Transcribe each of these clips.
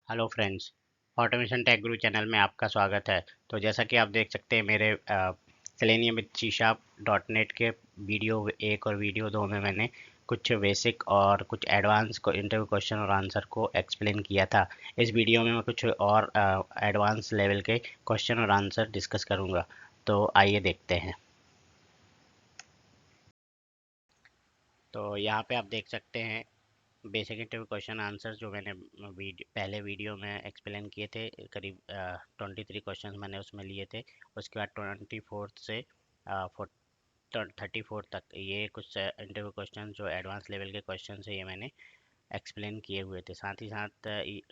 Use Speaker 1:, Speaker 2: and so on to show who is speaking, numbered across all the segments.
Speaker 1: Hello friends. Automation take गुरु channel में आपका स्वागत है। तो जैसा कि आप देख सकते हैं मेरे selenium with C sharp dot net के वीडियो 1 और वीडियो 2 में मैंने कुछ बेसिक और कुछ एडवांस को इंटरव्यू क्वेश्चन और आंसर को एक्सप्लेन किया था। इस वीडियो में मैं कुछ और एडवांस लेवल के क्वेश्चन और आंसर डिस्कस करूंगा। तो आइए देखते हैं। तो यहाँ पे आप देख सकते हैं बेसिक इंटरव्यू क्वेश्चन आंसर जो मैंने पहले वीडियो में एक्सप्लेन किए थे। करीब 23 क्वेश्चन मैंने उसमें लिए थे। उसके बाद 24 से 34 तक ये कुछ इंटरव्यू क्वेश्चन जो एडवांस लेवल के क्वेश्चन है ये मैंने एक्सप्लेन किए हुए थे। साथ ही साथ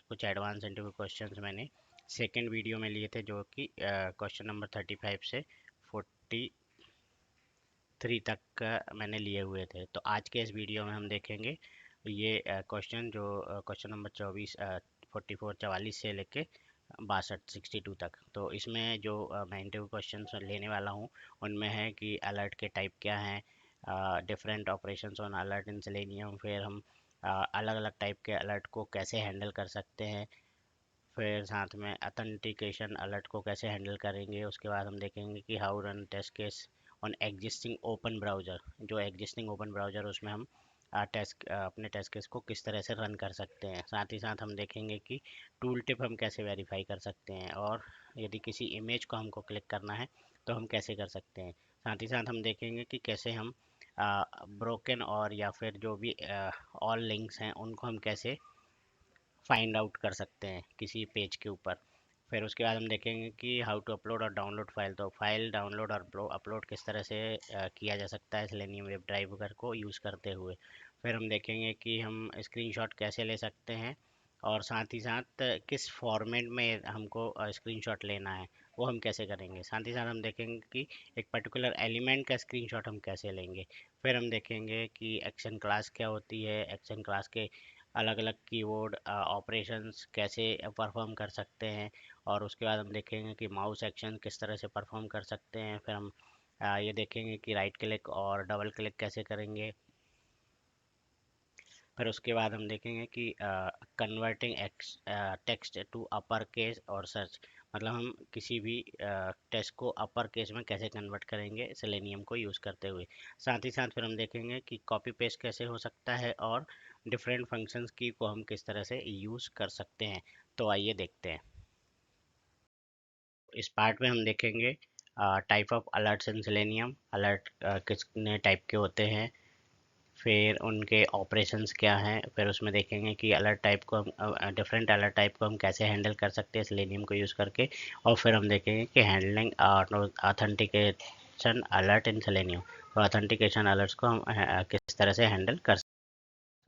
Speaker 1: कुछ एडवांस इंटरव्यू क्वेश्चन मैंने सेकेंड वीडियो में लिए थे जो कि क्वेश्चन नंबर 35 से 43 तक मैंने लिए हुए थे। तो आज के इस वीडियो में हम देखेंगे ये क्वेश्चन जो क्वेश्चन नंबर 44 से लेके 62 तक। तो इसमें जो मैं इंटरव्यू क्वेश्चन लेने वाला हूँ उनमें है कि अलर्ट के टाइप क्या हैं, different operations on alert in selenium, फिर हम अलग अलग टाइप के अलर्ट को कैसे हैंडल कर सकते हैं, फिर साथ में अथेंटिकेशन अलर्ट को कैसे हैंडल करेंगे। उसके बाद हम देखेंगे कि how run test case on existing open browser. जो एग्जिस्टिंग ओपन ब्राउज़र उसमें हम अपने टेस्ट केस को किस तरह से रन कर सकते हैं। साथ ही साथ हम देखेंगे कि टूल टिप हम कैसे वेरीफाई कर सकते हैं, और यदि किसी इमेज को हमको क्लिक करना है तो हम कैसे कर सकते हैं। साथ ही साथ हम देखेंगे कि कैसे हम ब्रोकन और या फिर जो भी ऑल लिंक्स हैं उनको हम कैसे फाइंड आउट कर सकते हैं किसी पेज के ऊपर। फिर उसके बाद हम देखेंगे कि हाउ टू अपलोड और डाउनलोड फाइल। तो फाइल डाउनलोड और अपलोड किस तरह से किया जा सकता है सेलेनियम वेब ड्राइवर को यूज़ करते हुए। फिर हम देखेंगे कि हम स्क्रीनशॉट कैसे ले सकते हैं, और साथ ही साथ किस फॉर्मेट में हमको स्क्रीनशॉट लेना है वो हम कैसे करेंगे। साथ ही साथ हम देखेंगे कि एक पर्टिकुलर एलिमेंट का स्क्रीनशॉट हम कैसे लेंगे। फिर हम देखेंगे कि एक्शन क्लास क्या होती है, एक्शन क्लास के अलग अलग कीवर्ड ऑपरेशंस कैसे परफॉर्म कर सकते हैं, और उसके बाद हम देखेंगे कि माउस एक्शन किस तरह से परफॉर्म कर सकते हैं। फिर हम ये देखेंगे कि राइट क्लिक और डबल क्लिक कैसे करेंगे। फिर उसके बाद हम देखेंगे कि converting text to upper case और सर्च, मतलब हम किसी भी टेक्स्ट को अपर केस में कैसे कन्वर्ट करेंगे सेलेनियम को यूज़ करते हुए। साथ ही साथ फिर हम देखेंगे कि कॉपी पेस्ट कैसे हो सकता है, और डिफरेंट फंक्शंस की को हम किस तरह से यूज़ कर सकते हैं। तो आइए देखते हैं। इस पार्ट में हम देखेंगे type of alerts in selenium. Alert कितने टाइप के होते हैं, फिर उनके ऑपरेशंस क्या हैं, फिर उसमें देखेंगे कि अलर्ट टाइप को हम डिफरेंट अलर्ट टाइप को हम कैसे हैंडल कर सकते हैं सेलेनियम को यूज़ करके। और फिर हम देखेंगे कि handling authentication alert in selenium. तो ऑथेंटिकेशन अलर्ट्स को हम किस तरह से हैंडल कर सकते हैं।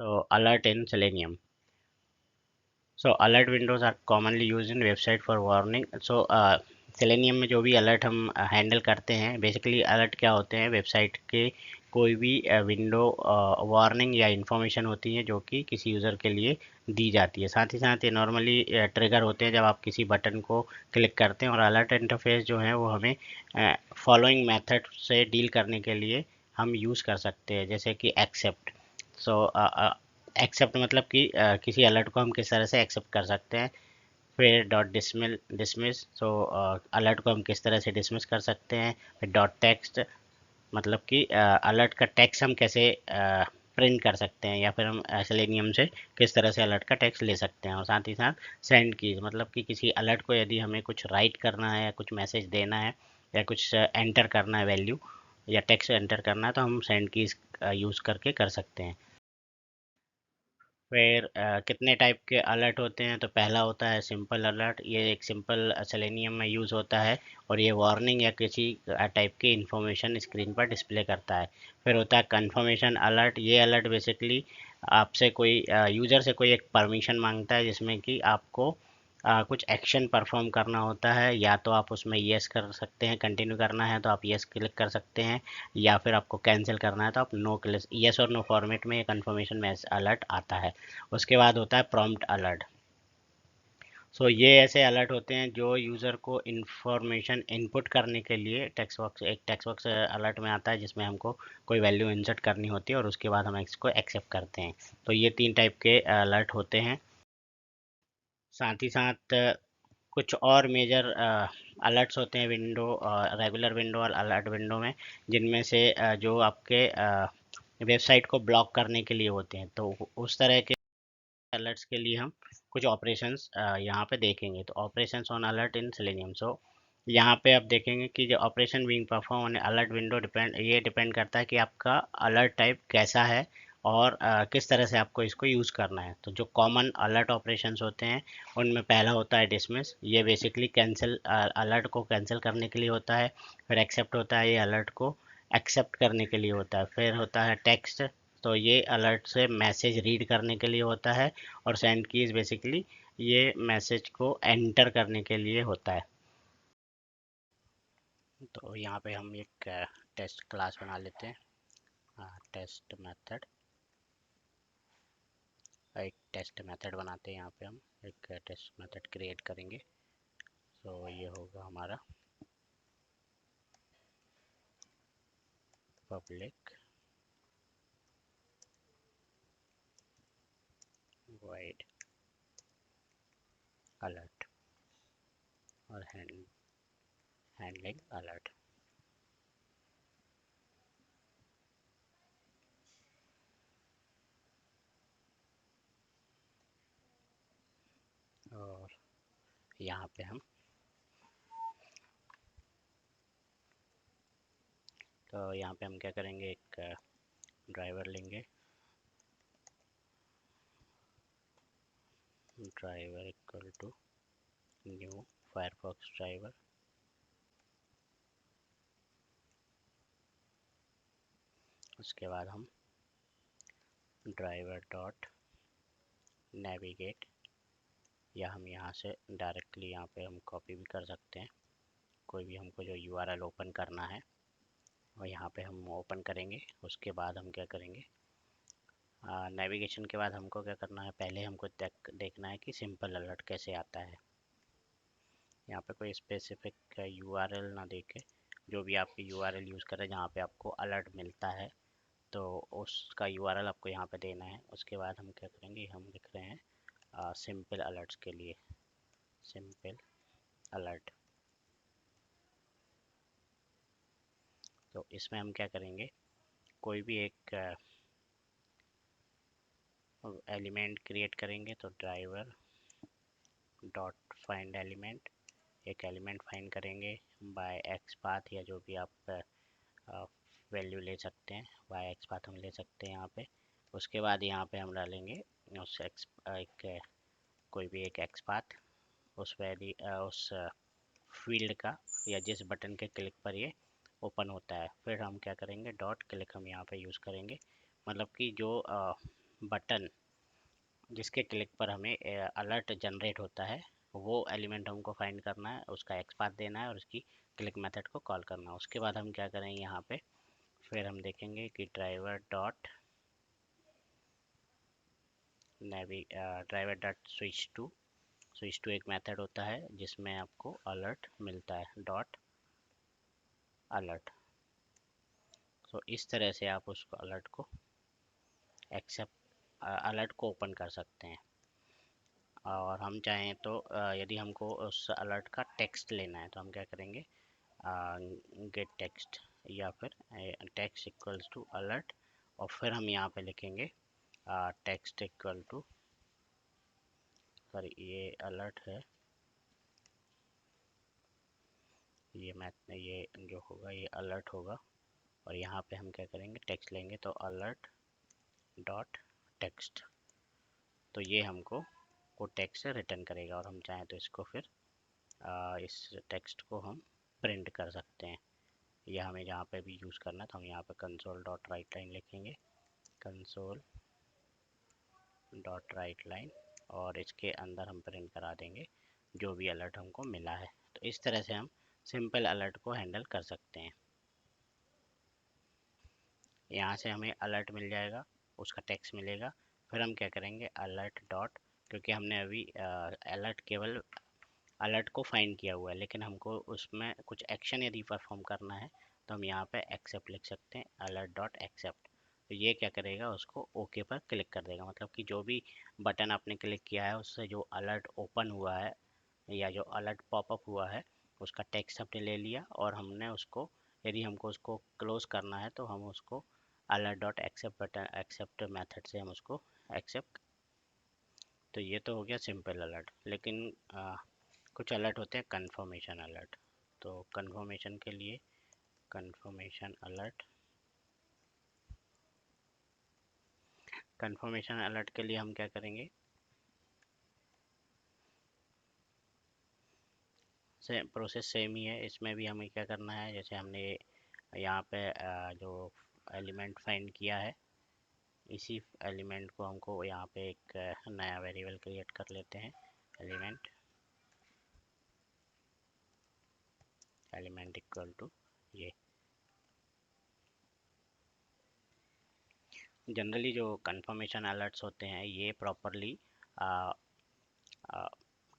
Speaker 1: तो alert in selenium. So alert windows are commonly use in website for warning. So selenium में जो भी अलर्ट हम हैंडल करते हैं, बेसिकली अलर्ट क्या होते हैं, वेबसाइट के कोई भी विंडो वार्निंग या इंफॉर्मेशन होती है जो कि किसी यूज़र के लिए दी जाती है। साथ ही साथ ये नॉर्मली ट्रिगर होते हैं जब आप किसी बटन को क्लिक करते हैं, और अलर्ट इंटरफेस जो है वो हमें फॉलोइंग मेथड से डील करने के लिए हम यूज़ कर सकते हैं, जैसे कि एक्सेप्ट। सो एक्सेप्ट मतलब कि किसी अलर्ट को हम किस तरह से एक्सेप्ट कर सकते हैं। फिर डॉट डिसमिस, सो अलर्ट को हम किस तरह से डिसमिस कर सकते हैं। फिर डॉट टेक्स्ट, मतलब कि अलर्ट का टेक्स्ट हम कैसे प्रिंट कर सकते हैं, या फिर हम सेलेनियम से किस तरह से अलर्ट का टेक्स्ट ले सकते हैं। और साथ ही साथ सेंड कीज, मतलब कि किसी अलर्ट को यदि हमें कुछ राइट करना है या कुछ मैसेज देना है या कुछ एंटर करना है, वैल्यू या टेक्स्ट एंटर करना है, तो हम सेंड कीज यूज़ करके कर सकते हैं। फिर कितने टाइप के अलर्ट होते हैं, तो पहला होता है सिंपल अलर्ट। ये एक सिंपल सेलेनियम में यूज़ होता है, और ये वार्निंग या किसी टाइप की इंफॉर्मेशन स्क्रीन पर डिस्प्ले करता है। फिर होता है कंफर्मेशन अलर्ट। ये अलर्ट बेसिकली आपसे कोई यूज़र से कोई एक परमिशन मांगता है, जिसमें कि आपको कुछ एक्शन परफॉर्म करना होता है। या तो आप उसमें येस कर सकते हैं, कंटिन्यू करना है तो आप येस क्लिक कर सकते हैं, या फिर आपको कैंसिल करना है तो आप नो क्लिक, येस और नो फॉर्मेट में ये कन्फर्मेशन मैसेज अलर्ट आता है। उसके बाद होता है प्रॉम्प्ट अलर्ट। सो ये ऐसे अलर्ट होते हैं जो यूज़र को इंफॉर्मेशन इनपुट करने के लिए टेक्स्ट बॉक्स अलर्ट में आता है, जिसमें हमको कोई वैल्यू इंसर्ट करनी होती है और उसके बाद हम इसको एक्सेप्ट करते हैं। तो ये तीन टाइप के अलर्ट होते हैं। साथ ही साथ कुछ और मेजर अलर्ट्स होते हैं विंडो, रेगुलर विंडो और अलर्ट विंडो में, जिनमें से जो आपके वेबसाइट को ब्लॉक करने के लिए होते हैं। तो उस तरह के अलर्ट्स के लिए हम कुछ ऑपरेशंस यहाँ पे देखेंगे। तो operations on alert in selenium. So यहाँ पे आप देखेंगे कि जो operation being perform on alert window depend करता है कि आपका अलर्ट टाइप कैसा है और किस तरह से आपको इसको यूज़ करना है। तो जो कॉमन अलर्ट ऑपरेशंस होते हैं उनमें पहला होता है डिसमिस। ये बेसिकली कैंसिल, अलर्ट को कैंसिल करने के लिए होता है। फिर एक्सेप्ट होता है, ये अलर्ट को एक्सेप्ट करने के लिए होता है। फिर होता है टेक्स्ट, तो ये अलर्ट से मैसेज रीड करने के लिए होता है। और सेंड कीज बेसिकली ये मैसेज को एंटर करने के लिए होता है। तो यहाँ पे हम एक टेस्ट क्लास बना लेते हैं, टेस्ट मेथड। एक टेस्ट मेथड बनाते हैं, यहाँ पे हम एक टेस्ट मेथड क्रिएट करेंगे। तो ये होगा हमारा पब्लिक वाइड अलर्ट और हैंडलिंग अलर्ट। और यहाँ पे हम, तो यहाँ पे हम क्या करेंगे, एक ड्राइवर लेंगे। Driver equal to new Firefox driver. उसके बाद हम ड्राइवर डॉट नेविगेट, या हम यहाँ से डायरेक्टली यहाँ पे हम कॉपी भी कर सकते हैं। कोई भी हमको जो यूआरएल ओपन करना है और यहाँ पे हम ओपन करेंगे। उसके बाद हम क्या करेंगे, नेविगेशन के बाद हमको क्या करना है, पहले हमको देखना है कि सिंपल अलर्ट कैसे आता है। यहाँ पे कोई स्पेसिफिक यूआरएल ना देके, जो भी आप यूआरएल यूज़ करें जहाँ पे आपको अलर्ट मिलता है, तो उसका यूआरएल आपको यहाँ पे देना है। उसके बाद हम क्या करेंगे, हम लिख रहे हैं सिंपल अलर्ट्स के लिए सिंपल अलर्ट। तो इसमें हम क्या करेंगे, कोई भी एक एलिमेंट क्रिएट करेंगे। तो ड्राइवर डॉट फाइंड एलिमेंट, एक एलिमेंट फाइंड करेंगे बाय एक्स पाथ, या जो भी आप वैल्यू ले सकते हैं, बाय एक्स पाथ हम ले सकते हैं यहाँ पे। उसके बाद यहाँ पे हम डालेंगे उस कोई भी एक एक्स पाथ, उस फील्ड का, या जिस बटन के क्लिक पर ये ओपन होता है। फिर हम क्या करेंगे, डॉट क्लिक हम यहाँ पे यूज़ करेंगे। मतलब कि जो बटन जिसके क्लिक पर हमें अलर्ट जनरेट होता है, वो एलिमेंट हमको फाइंड करना है, उसका एक्सपाथ देना है और उसकी क्लिक मेथड को कॉल करना है। उसके बाद हम क्या करेंगे यहाँ पे, फिर हम देखेंगे कि ड्राइवर डॉट स्विच टू एक मेथड होता है जिसमें आपको अलर्ट मिलता है, डॉट अलर्ट। तो इस तरह से आप उसको अलर्ट को ओपन कर सकते हैं। और हम चाहें तो यदि हमको उस अलर्ट का टेक्स्ट लेना है, तो हम क्या करेंगे, गेट टेक्स्ट, या फिर टेक्स्ट इक्वल्स टू अलर्ट। और फिर हम यहाँ पे लिखेंगे टेक्स्ट इक्वल टू, सॉरी ये अलर्ट है, ये जो होगा ये अलर्ट होगा। और यहाँ पे हम क्या करेंगे, टेक्स्ट लेंगे, तो अलर्ट डॉट टेक्स्ट। तो ये हमको वो टेक्स्ट रिटर्न करेगा। और हम चाहें तो इसको फिर इस टेक्स्ट को हम प्रिंट कर सकते हैं, या हमें जहाँ पे भी यूज़ करना है तो हम यहाँ पे कंसोल डॉट राइट लाइन लिखेंगे, कंसोल डॉट राइट लाइन, और इसके अंदर हम प्रिंट करा देंगे जो भी अलर्ट हमको मिला है। तो इस तरह से हम सिंपल अलर्ट को हैंडल कर सकते हैं। यहाँ से हमें अलर्ट मिल जाएगा, उसका टेक्स्ट मिलेगा। फिर हम क्या करेंगे, अलर्ट डॉट, क्योंकि हमने अभी अलर्ट केवल अलर्ट को फाइंड किया हुआ है, लेकिन हमको उसमें कुछ एक्शन यदि परफॉर्म करना है तो हम यहाँ पे एक्सेप्ट लिख सकते हैं, अलर्ट डॉट एक्सेप्ट। तो ये क्या करेगा, उसको ओके पर क्लिक कर देगा, मतलब कि जो भी बटन आपने क्लिक किया है उससे जो अलर्ट ओपन हुआ है या जो अलर्ट पॉपअप हुआ है उसका टेक्स्ट हमने ले लिया, और हमने उसको, यदि हमको उसको क्लोज करना है तो हम उसको alert dot accept button accept method से हम उसको एक्सेप्ट। तो ये तो हो गया सिंपल अलर्ट, लेकिन कुछ अलर्ट होते हैं कंफर्मेशन अलर्ट। तो कंफर्मेशन के लिए कंफर्मेशन अलर्ट, कंफर्मेशन अलर्ट के लिए हम क्या करेंगे, सेम प्रोसेस सेम ही है, इसमें भी हमें क्या करना है, जैसे हमने यहाँ पे जो एलिमेंट फाइंड किया है, इसी एलिमेंट को हमको यहाँ पे एक नया वेरिएबल क्रिएट कर लेते हैं, एलिमेंट एलिमेंट इक्वल टू ये। जनरली जो कंफर्मेशन अलर्ट्स होते हैं ये प्रॉपरली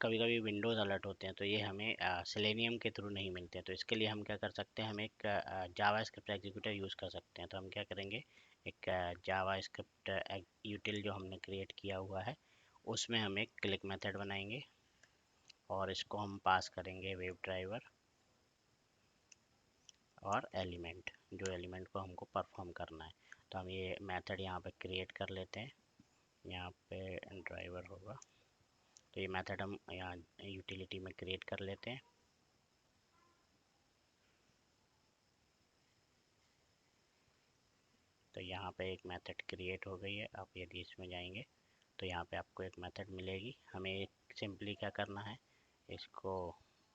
Speaker 1: कभी कभी विंडोज़ अलर्ट होते हैं, तो ये हमें सेलेनियम के थ्रू नहीं मिलते हैं। तो इसके लिए हम क्या कर सकते हैं, हम एक जावा स्क्रिप्ट एग्जीक्यूटर यूज़ कर सकते हैं। तो हम क्या करेंगे, एक जावा स्क्रिप्ट यूटिल जो हमने क्रिएट किया हुआ है उसमें हम एक क्लिक मेथड बनाएंगे, और इसको हम पास करेंगे वेब ड्राइवर और एलिमेंट, जो एलिमेंट को हमको परफॉर्म करना है। तो हम ये मेथड यहाँ पे क्रिएट कर लेते हैं, यहाँ पे ड्राइवर होगा, तो ये मेथड हम यहाँ यूटिलिटी में क्रिएट कर लेते हैं। तो यहाँ पे एक मेथड क्रिएट हो गई है। आप यदि इसमें जाएंगे तो यहाँ पे आपको एक मेथड मिलेगी, हमें एक सिंपली क्या करना है, इसको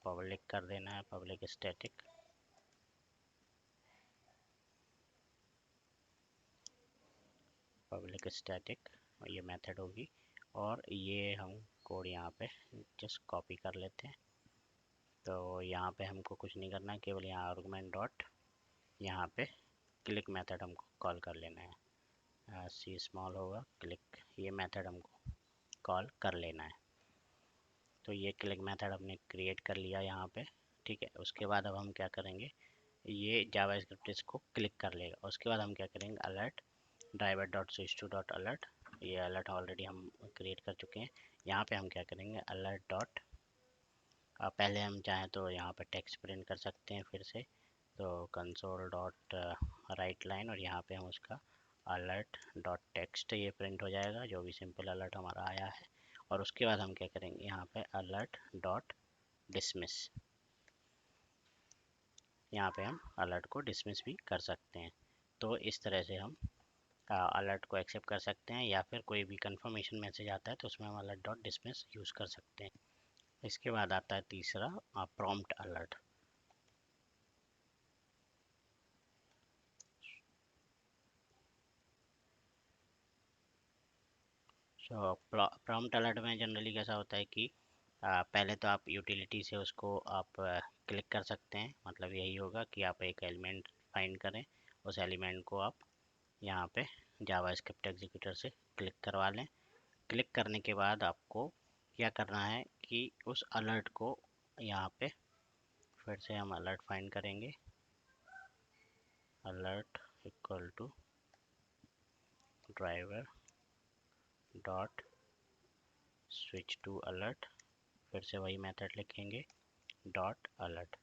Speaker 1: पब्लिक कर देना है, पब्लिक स्टैटिक, पब्लिक स्टैटिक ये मेथड होगी। और ये हम कोड यहाँ पे जस्ट कॉपी कर लेते हैं। तो यहाँ पे हमको कुछ नहीं करना है, केवल यहाँ आर्गुमेंट डॉट यहाँ पे क्लिक मेथड हमको कॉल कर लेना है, सी स्मॉल होगा क्लिक, ये मेथड हमको कॉल कर लेना है। तो ये क्लिक मेथड हमने क्रिएट कर लिया यहाँ पे, ठीक है। उसके बाद अब हम क्या करेंगे, ये जावा स्क्रिप्ट इसको क्लिक कर लेगा। उसके बाद हम क्या करेंगे, alert driver dot switch to dot alert, ये अलर्ट ऑलरेडी हम क्रिएट कर चुके हैं। यहाँ पे हम क्या करेंगे, अलर्ट डॉट, पहले हम चाहें तो यहाँ पे टेक्स्ट प्रिंट कर सकते हैं फिर से, तो कंसोल डॉट राइट लाइन, और यहाँ पे हम उसका अलर्ट डॉट टेक्स्ट ये प्रिंट हो जाएगा, जो भी सिंपल अलर्ट हमारा आया है। और उसके बाद हम क्या करेंगे, यहाँ पे अलर्ट डॉट डिसमिस, यहाँ पे हम अलर्ट को डिसमिस भी कर सकते हैं। तो इस तरह से हम अलर्ट को एक्सेप्ट कर सकते हैं, या फिर कोई भी कंफर्मेशन मैसेज आता है तो उसमें हम अलर्ट डॉट डिसमिस यूज़ कर सकते हैं। इसके बाद आता है तीसरा, प्रॉम्प्ट अलर्ट। सो प्रॉम्प्ट अलर्ट में जनरली कैसा होता है कि पहले तो आप यूटिलिटी से उसको आप क्लिक कर सकते हैं, मतलब यही होगा कि आप एक एलिमेंट फाइंड करें, उस एलिमेंट को आप यहाँ पे जावा स्क्रिप्ट एग्जीक्यूटर से क्लिक करवा लें। क्लिक करने के बाद आपको क्या करना है कि उस अलर्ट को यहाँ पे फिर से हम अलर्ट फाइंड करेंगे, alert equal to driver dot switch to alert, फिर से वही मेथड लिखेंगे, डॉट अलर्ट।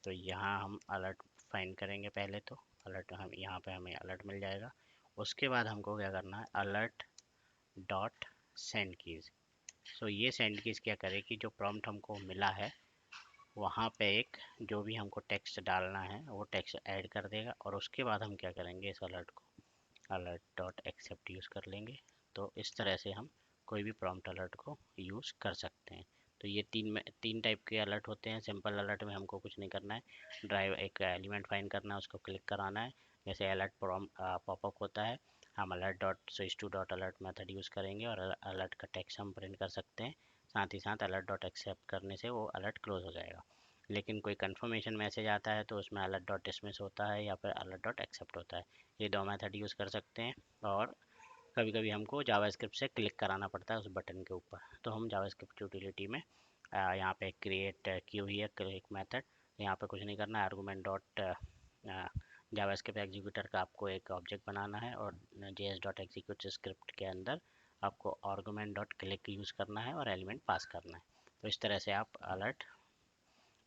Speaker 1: तो यहाँ हम अलर्ट फाइंड करेंगे, पहले तो अलर्ट हम यहाँ पे हमें अलर्ट मिल जाएगा। उसके बाद हमको क्या करना है, अलर्ट डॉट सेंड कीज़। सो ये सेंड कीज़ क्या करे कि जो प्रॉम्प्ट हमको मिला है वहाँ पे एक जो भी हमको टेक्स्ट डालना है वो टेक्स्ट ऐड कर देगा, और उसके बाद हम क्या करेंगे, इस अलर्ट को अलर्ट डॉट एक्सेप्ट यूज़ कर लेंगे। तो इस तरह से हम कोई भी प्रॉम्प्ट अलर्ट को यूज़ कर सकते हैं। तो ये तीन टाइप के अलर्ट होते हैं। सिंपल अलर्ट में हमको कुछ नहीं करना है, ड्राइव एक एलिमेंट फाइंड करना है, उसको क्लिक कराना है, जैसे अलर्ट पॉपअप होता है, हम alert dot switch to dot alert method use करेंगे, और अलर्ट का टेक्स्ट हम प्रिंट कर सकते हैं। साथ ही साथ अलर्ट डॉट एक्सेप्ट करने से वो अलर्ट क्लोज हो जाएगा। लेकिन कोई कंफर्मेशन मैसेज आता है तो उसमें अलर्ट डॉट डिसमिस होता है या फिर अलर्ट डॉट एक्सेप्ट होता है। ये दो मेथड यूज़ कर सकते हैं। और कभी कभी हमको जावास्क्रिप्ट से क्लिक कराना पड़ता है उस बटन के ऊपर, तो हम जावास्क्रिप्ट यूटिलिटी में यहाँ पे क्रिएट की हुई है क्लिक मेथड। यहाँ पे कुछ नहीं करना है, आर्गूमेंट डॉट जावास्क्रिप्ट एग्जीक्यूटर का आपको एक ऑब्जेक्ट बनाना है और js.execute स्क्रिप्ट के अंदर आपको आर्गुमेंट डॉट क्लिक यूज़ करना है और एलिमेंट पास करना है। तो इस तरह से आप अलर्ट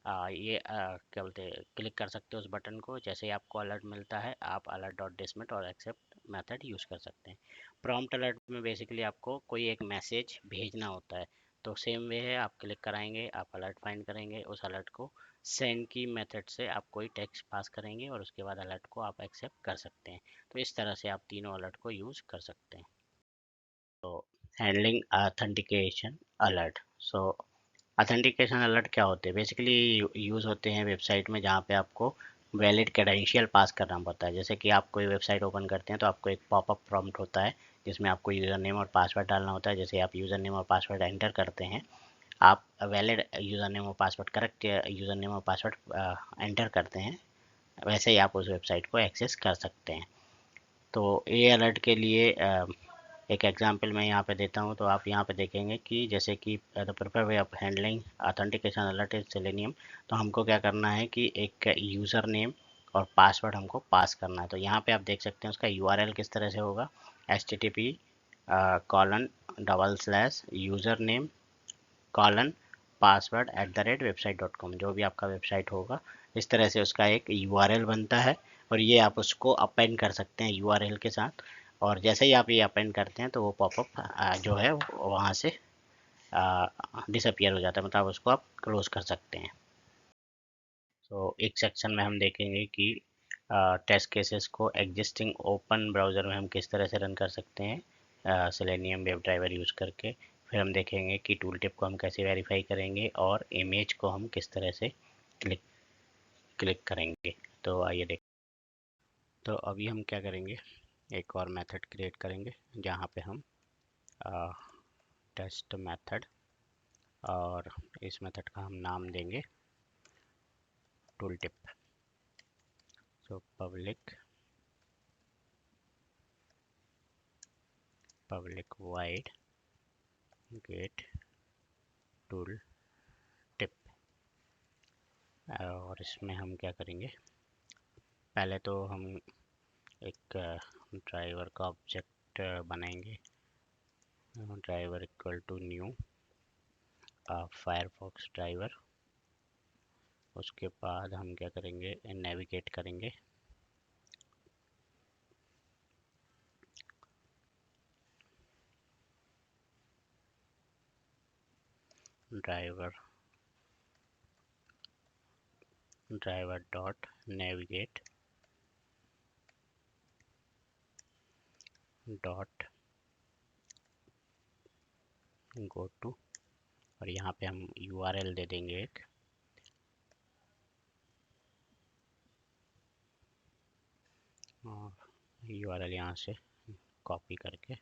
Speaker 1: क्या बोलते हैं क्लिक कर सकते हो उस बटन को। जैसे ही आपको अलर्ट मिलता है आप अलर्ट डॉट डिसमिट और एक्सेप्ट मेथड यूज़ कर सकते हैं। प्रॉम्प्ट अलर्ट में बेसिकली आपको कोई एक मैसेज भेजना होता है, तो सेम वे है, आप क्लिक कराएंगे, आप अलर्ट फाइंड करेंगे, उस अलर्ट को सेंड की मेथड से आप कोई टेक्स्ट पास करेंगे और उसके बाद अलर्ट को आप एक्सेप्ट कर सकते हैं। तो इस तरह से आप तीनों अलर्ट को यूज़ कर सकते हैं। तो हैंडलिंग ऑथेंटिकेशन अलर्ट। सो ऑथेंटिकेशन अलर्ट क्या होते हैं? बेसिकली यूज़ होते हैं वेबसाइट में जहाँ पे आपको वैलिड क्रेडेंशियल पास करना पड़ता है। जैसे कि आप कोई वेबसाइट ओपन करते हैं तो आपको एक पॉपअप प्रॉम्प्ट होता है जिसमें आपको यूज़र नेम और पासवर्ड डालना होता है। जैसे आप यूज़र नेम और पासवर्ड एंटर करते हैं, आप वैलिड यूज़र नेम और पासवर्ड करेक्ट यूज़र नेम और पासवर्ड एंटर करते हैं, वैसे ही आप उस वेबसाइट को एक्सेस कर सकते हैं। तो ये अलर्ट के लिए एक एग्जांपल मैं यहाँ पे देता हूँ। तो आप यहाँ पे देखेंगे कि जैसे कि the prefer way of handling authentication alert is selenium. तो हमको क्या करना है कि एक यूज़र नेम और पासवर्ड हमको पास करना है। तो यहाँ पे आप देख सकते हैं उसका यूआरएल किस तरह से होगा, http://username password@website.com। जो भी आपका वेबसाइट होगा इस तरह से उसका एक यूआरएल बनता है और ये आप उसको अपेंड कर सकते हैं यूआरएल के साथ। और जैसे ही आप ये अपेंड करते हैं तो वो पॉपअप जो है वहाँ से डिसअपियर हो जाता है, मतलब उसको आप क्लोज कर सकते हैं। तो एक सेक्शन में हम देखेंगे कि टेस्ट केसेस को एग्जिस्टिंग ओपन ब्राउज़र में हम किस तरह से रन कर सकते हैं सेलेनियम वेब ड्राइवर यूज़ करके। फिर हम देखेंगे कि टूल टिप को हम कैसे वेरीफाई करेंगे और इमेज को हम किस तरह से क्लिक क्लिक करेंगे। तो आइए देख। तो अभी हम क्या करेंगे, एक और मेथड क्रिएट करेंगे जहाँ पे हम टेस्ट मेथड, और इस मेथड का हम नाम देंगे tool tip. So public void get tool tip. और इसमें हम क्या करेंगे, पहले तो हम एक ड्राइवर का ऑब्जेक्ट बनाएंगे। Driver equal to new Firefox driver. उसके बाद हम क्या करेंगे, नेविगेट करेंगे। Driver dot navigate dot go to, और यहाँ पे हम यूआरएल दे देंगे एक। और यूआरएल यहाँ से कॉपी करके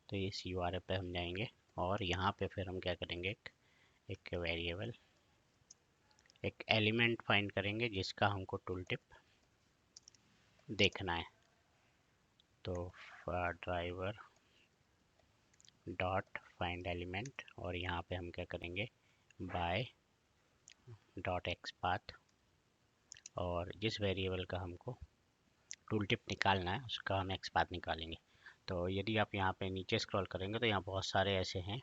Speaker 1: तो इस यूआरएल पे हम जाएंगे और यहाँ पे फिर हम क्या करेंगे, एक वेरिएबल, एक एलिमेंट फाइंड करेंगे जिसका हमको टूल टिप देखना है। तो ड्राइवर डॉट फाइंड एलिमेंट, और यहाँ पे हम क्या करेंगे, बाय डॉट एक्सपाथ, और जिस वेरिएबल का हमको टूल टिप निकालना है उसका हम एक्सपाथ निकालेंगे। तो यदि आप यहाँ पे नीचे स्क्रॉल करेंगे तो यहाँ बहुत सारे ऐसे हैं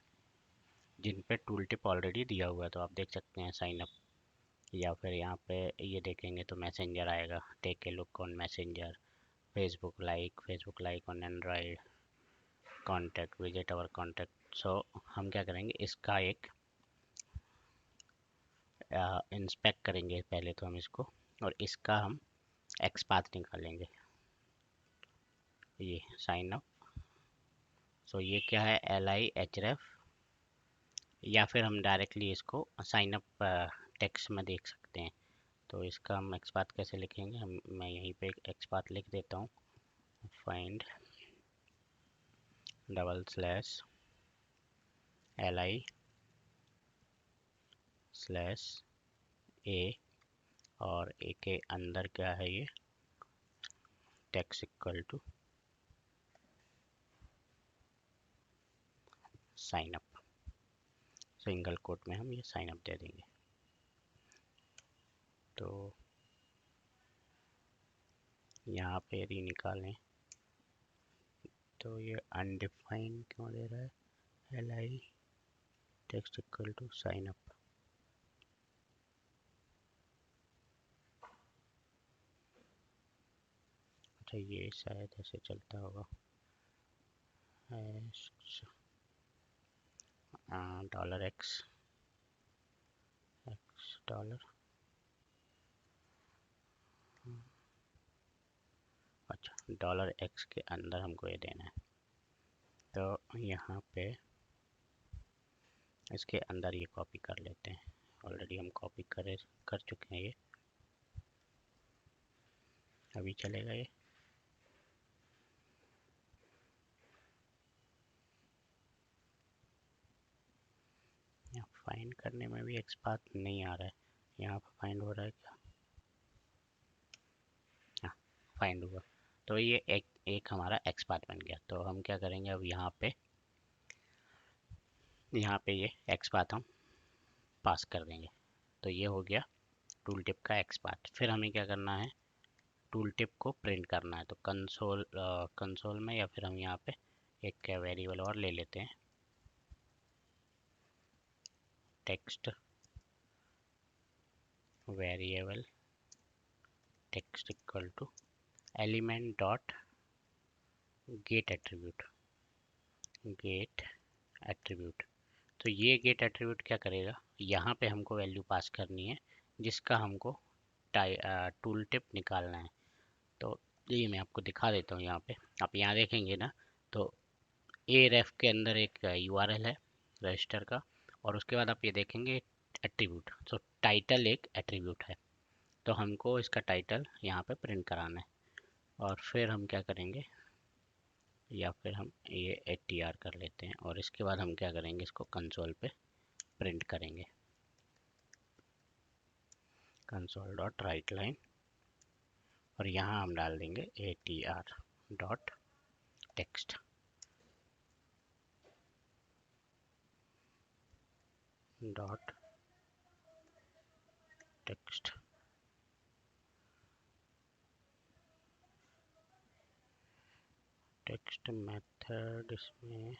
Speaker 1: जिन पे टूल टिप ऑलरेडी दिया हुआ है। तो आप देख सकते हैं साइन अप, या फिर यहाँ पे ये देखेंगे तो मैसेंजर आएगा, take a look on messenger, Facebook like on Android, contact, visit our contact. So हम क्या करेंगे, इसका एक इंस्पेक्ट करेंगे पहले तो हम इसको, और इसका हम एक्सपाथ निकालेंगे, ये साइन अप। सो ये क्या है, LIHREF, या फिर हम डायरेक्टली इसको साइन अप टेक्स्ट में देख सकते हैं। तो इसका हम एक्सपाथ कैसे लिखेंगे, मैं यहीं पे एक्सपाथ लिख देता हूँ, फाइंड $li/a, और ए के अंदर क्या है, ये text equal to sign up. Single quote में हम ये साइन अप दे देंगे। तो यहाँ पे यदि निकालें तो ये अनडिफाइंड क्यों दे रहा है, li text equal to sign up. अच्छा ये शायद ऐसे चलता होगा, डॉलर एक्स डॉलर, अच्छा डॉलर एक्स के अंदर हमको ये देना है। तो यहाँ पे इसके अंदर ये कॉपी कर लेते हैं, ऑलरेडी हम कॉपी कर चुके हैं, ये अभी चलेगा ये। यहाँ फाइंड करने में भी एक्सपाथ नहीं आ रहा है, यहाँ पर फाइंड हो रहा है क्या, हाँ फाइंड हुआ। तो ये एक हमारा एक्सपाथ बन गया। तो हम क्या करेंगे अब, यहाँ पे ये एक्सपाथ हम पास कर देंगे। तो ये हो गया टूल टिप का एक्सपाथ। फिर हमें क्या करना है, टूल टिप को प्रिंट करना है। तो कंसोल में, या फिर हम यहाँ पे एक वेरिएबल और ले लेते हैं, text variable text equal to element dot get attribute, get attribute. तो ये गेट एट्रीब्यूट क्या करेगा, यहाँ पे हमको वैल्यू पास करनी है जिसका हमको टूल टिप निकालना है। तो ये मैं आपको दिखा देता हूँ। यहाँ पे आप यहाँ देखेंगे ना, तो ए रेफ के अंदर एक यूआरएल है रजिस्टर का, और उसके बाद आप ये देखेंगे एट्रीब्यूट। तो टाइटल एक एट्रीब्यूट है, तो हमको इसका टाइटल यहाँ पे प्रिंट कराना है। और फिर हम क्या करेंगे, या फिर हम ये एटीआर कर लेते हैं, और इसके बाद हम क्या करेंगे, इसको कंसोल पे प्रिंट करेंगे, कंसोल डॉट राइट लाइन, और यहाँ हम डाल देंगे ATR dot text, dot text. Text method इसमें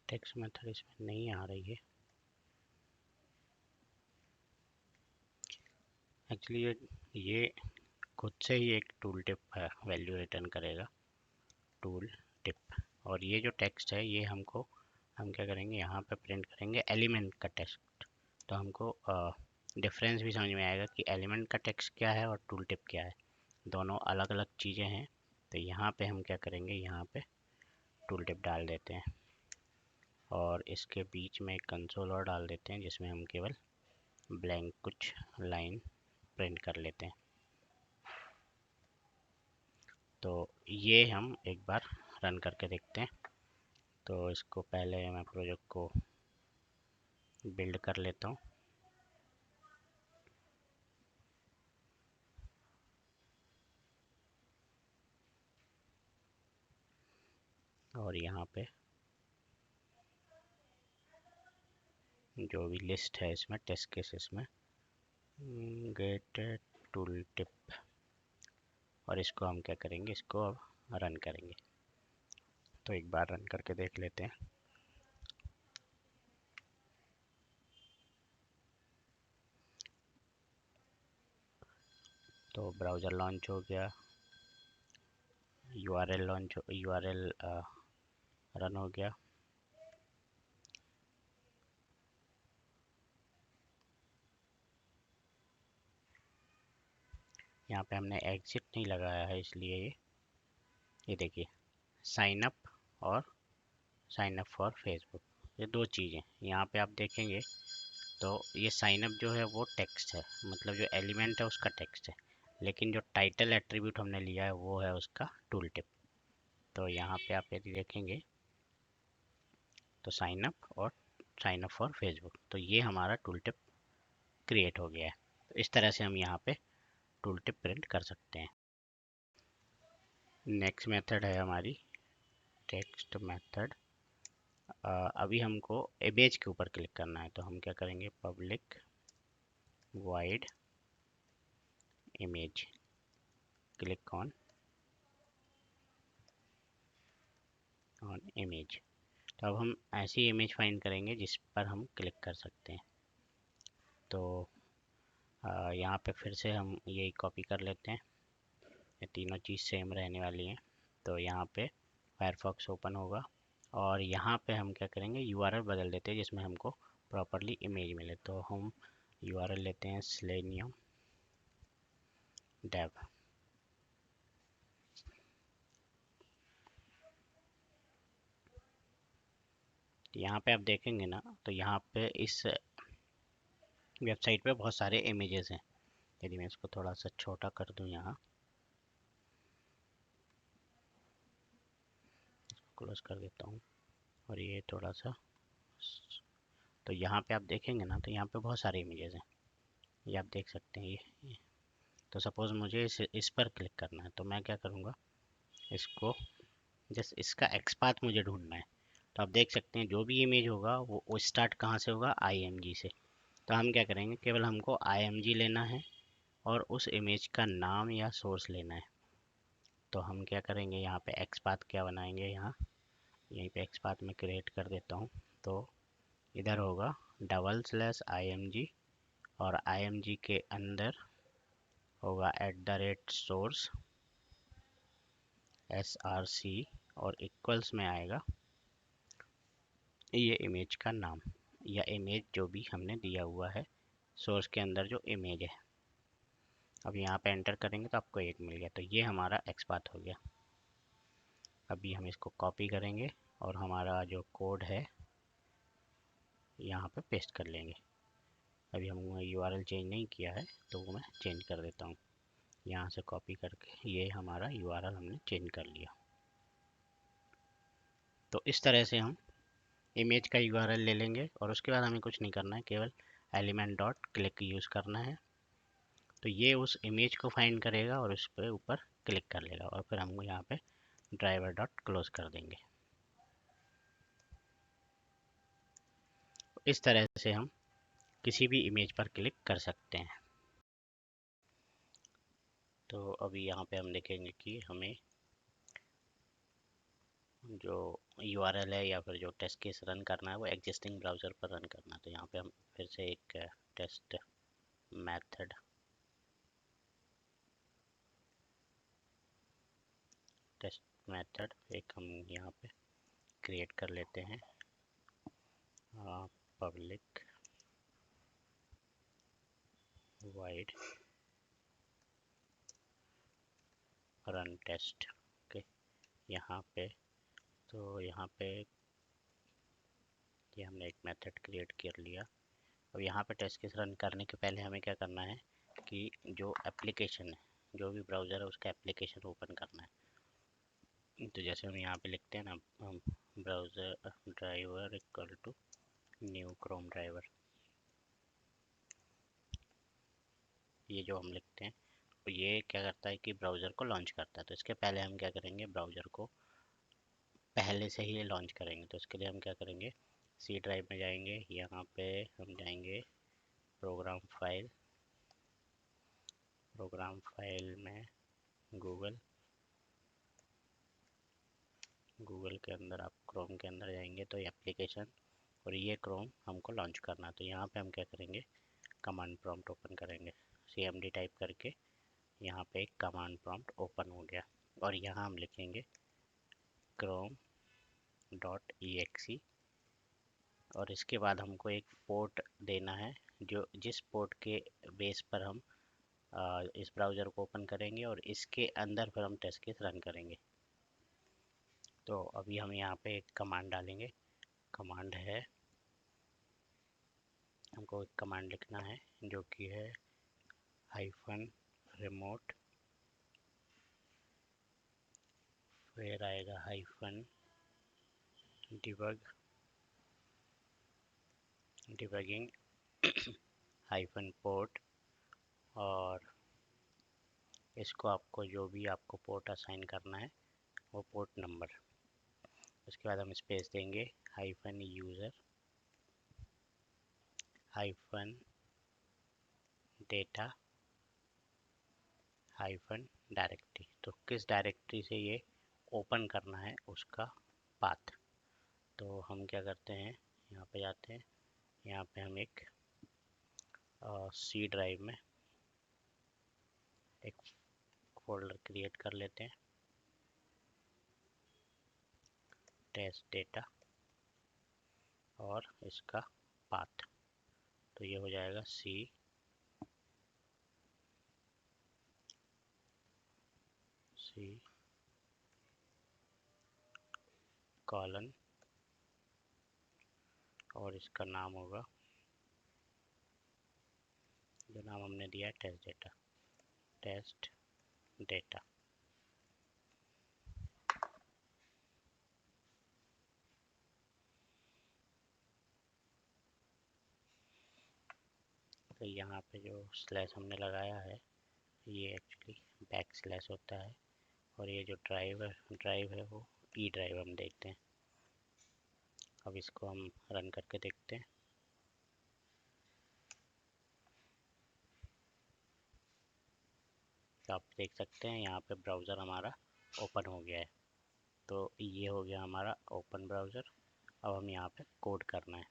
Speaker 1: टेक्स्ट मेथड इसमें नहीं आ रही है एक्चुअली। ये खुद से ही एक टूल टिप वैल्यू रिटर्न करेगा, टूल टिप। और ये जो टेक्स्ट है ये हमको, हम क्या करेंगे, यहाँ पे प्रिंट करेंगे एलिमेंट का टेक्स्ट। तो हमको डिफरेंस भी समझ में आएगा कि एलिमेंट का टेक्स्ट क्या है और टूल टिप क्या है, दोनों अलग अलग चीज़ें हैं। तो यहाँ पे हम क्या करेंगे, यहाँ पे टूल टिप डाल देते हैं, और इसके बीच में एक कंसोल और डाल देते हैं जिसमें हम केवल ब्लैंक कुछ लाइन प्रिंट कर लेते हैं। तो ये हम एक बार रन करके देखते हैं। तो इसको पहले मैं प्रोजेक्ट को बिल्ड कर लेता हूँ। और यहाँ पे जो भी लिस्ट है इसमें टेस्ट केसेस में गेट टूल टिप, और इसको हम क्या करेंगे, इसको अब रन करेंगे। तो एक बार रन करके देख लेते हैं। तो ब्राउज़र लॉन्च हो गया, यूआरएल रन हो गया। यहाँ पे हमने एग्जिट नहीं लगाया है, इसलिए ये देखिए साइन अप और साइन अप फॉर फेसबुक, ये दो चीज़ें यहाँ पे आप देखेंगे। तो ये साइन अप जो है वो टेक्स्ट है, मतलब जो एलिमेंट है उसका टेक्स्ट है, लेकिन जो टाइटल एट्रीब्यूट हमने लिया है वो है उसका टूल टिप। तो यहाँ पे आप यदि देखेंगे तो साइन अप और साइन अप फॉर फेसबुक, तो ये हमारा टूल टिप क्रिएट हो गया है। तो इस तरह से हम यहाँ पे टूल टिप प्रिंट कर सकते हैं। नेक्स्ट मेथड है हमारी टेक्स्ट मेथड। अभी हमको इमेज के ऊपर क्लिक करना है, तो हम क्या करेंगे, public wide image, click on image. तो अब हम ऐसी इमेज फाइंड करेंगे जिस पर हम क्लिक कर सकते हैं। तो यहाँ पे फिर से हम यही कॉपी कर लेते हैं, ये तीनों चीज़ सेम रहने वाली हैं। तो यहाँ पे फायरफॉक्स ओपन होगा और यहाँ पे हम क्या करेंगे, यूआरएल बदल देते हैं जिसमें हमको प्रॉपरली इमेज मिले। तो हम यूआरएल लेते हैं selenium dev। यहाँ पे आप देखेंगे ना, तो यहाँ पे इस वेबसाइट पे बहुत सारे इमेजेस हैं। यदि मैं इसको थोड़ा सा छोटा कर दूँ, यहाँ क्लोज कर देता हूँ और ये थोड़ा सा, तो यहाँ पे आप देखेंगे ना, तो यहाँ पे बहुत सारे इमेजेस हैं, ये आप देख सकते हैं ये। तो सपोज़ मुझे इस पर क्लिक करना है, तो मैं क्या करूँगा, इसको जस्ट इसका एक्सपाथ मुझे ढूंढना है। तो आप देख सकते हैं जो भी इमेज होगा वो स्टार्ट कहाँ से होगा, IMG से। तो हम क्या करेंगे, केवल हमको IMG लेना है और उस इमेज का नाम या सोर्स लेना है। तो हम क्या करेंगे, यहाँ पे एक्सपाथ क्या बनाएंगे, यहाँ यहीं पे एक्सपाथ में क्रिएट कर देता हूँ। तो इधर होगा /IMG और IMG के अंदर होगा @source src और इक्वल्स में आएगा ये इमेज का नाम या इमेज जो भी हमने दिया हुआ है सोर्स के अंदर जो इमेज है। अब यहाँ पे एंटर करेंगे तो आपको एक मिल गया, तो ये हमारा एक्सपाथ हो गया। अभी हम इसको कॉपी करेंगे और हमारा जो कोड है यहाँ पे पेस्ट कर लेंगे। अभी हम यूआरएल चेंज नहीं किया है तो वो मैं चेंज कर देता हूँ। यहाँ से कॉपी करके ये हमारा यूआरएल हमने चेंज कर लिया। तो इस तरह से हम इमेज का यूआरएल ले लेंगे और उसके बाद हमें कुछ नहीं करना है, केवल एलिमेंट डॉट क्लिक यूज़ करना है। तो ये उस इमेज को फाइंड करेगा और उस पर ऊपर क्लिक कर लेगा और फिर हम यहाँ पे ड्राइवर डॉट क्लोज कर देंगे। इस तरह से हम किसी भी इमेज पर क्लिक कर सकते हैं। तो अभी यहाँ पे हम देखेंगे कि हमें जो यूआरएल है या फिर जो टेस्ट केस रन करना है वो एग्जिस्टिंग ब्राउज़र पर रन करना है। तो यहाँ पे हम फिर से एक टेस्ट मेथड एक हम यहाँ पे क्रिएट कर लेते हैं, public void run test. Okay, यहाँ पे तो यहाँ पे ये हमने एक मेथड क्रिएट कर लिया। अब यहाँ पे टेस्ट केस रन करने के पहले हमें क्या करना है कि जो एप्लीकेशन है, जो भी ब्राउज़र है उसका एप्लीकेशन ओपन करना है। तो जैसे हम यहाँ पे लिखते हैं ना, हम browser driver equal to new Chrome driver, ये जो हम लिखते हैं तो ये क्या करता है कि ब्राउज़र को लॉन्च करता है। तो इसके पहले हम क्या करेंगे, ब्राउज़र को पहले से ही लॉन्च करेंगे। तो इसके लिए हम क्या करेंगे, सी ड्राइव में जाएंगे, यहाँ पे हम जाएंगे प्रोग्राम फाइल में गूगल के अंदर आप क्रोम के अंदर जाएंगे तो ये एप्लीकेशन और ये क्रोम हमको लॉन्च करना है। तो यहाँ पे हम क्या करेंगे, कमांड प्रॉम्प्ट ओपन करेंगे, CMD टाइप करके यहाँ पे एक कमांड प्रॉम्प्ट ओपन हो गया और यहाँ हम लिखेंगे chrome.exe और इसके बाद हमको एक पोर्ट देना है, जो जिस पोर्ट के बेस पर हम इस ब्राउज़र को ओपन करेंगे और इसके अंदर फिर हम टेस्ट केस रन करेंगे। तो अभी हम यहाँ पे एक कमांड डालेंगे, कमांड है, हमको एक कमांड लिखना है जो कि है -remote, फिर आएगा -debugging -port और इसको आपको जो भी आपको पोर्ट असाइन करना है वो पोर्ट नंबर। उसके बाद हम स्पेस देंगे -user डेटा हाइफन डायरेक्टरी। तो किस डायरेक्टरी से ये ओपन करना है उसका पाथ। तो हम क्या करते हैं, यहाँ पे जाते हैं, यहाँ पे हम एक सी ड्राइव में एक फोल्डर क्रिएट कर लेते हैं, टेस्ट डेटा और इसका पाथ। तो ये हो जाएगा सी कॉलन और इसका नाम होगा, जो नाम हमने दिया है टेस्ट डेटा। तो यहाँ पे जो स्लैश हमने लगाया है ये एक्चुअली बैक स्लैश होता है, और ये जो ड्राइव है वो ई ड्राइव हम देखते हैं। अब इसको हम रन करके देखते हैं। तो आप देख सकते हैं यहाँ पे ब्राउज़र हमारा ओपन हो गया है। तो ये हो गया हमारा ओपन ब्राउज़र। अब हम यहाँ पे कोड करना है।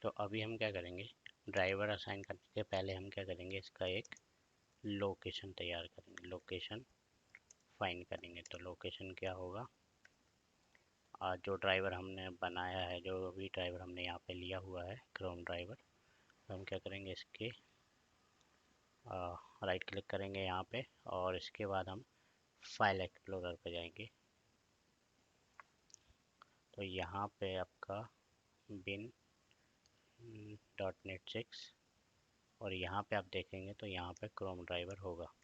Speaker 1: तो अभी हम क्या करेंगे, ड्राइवर असाइन करने के पहले हम क्या करेंगे, इसका एक लोकेशन तैयार करेंगे, लोकेशन फाइंड करेंगे। तो लोकेशन क्या होगा, जो ड्राइवर हमने बनाया है, जो भी ड्राइवर हमने यहाँ पे लिया हुआ है क्रोम ड्राइवर, तो हम क्या करेंगे, इसके राइट क्लिक करेंगे यहाँ पे, और इसके बाद हम फाइल एक्सप्लोरर पे जाएंगे। तो यहाँ पे आपका बिन .NET 6, और यहाँ पे आप देखेंगे तो यहाँ पे क्रोम ड्राइवर होगा,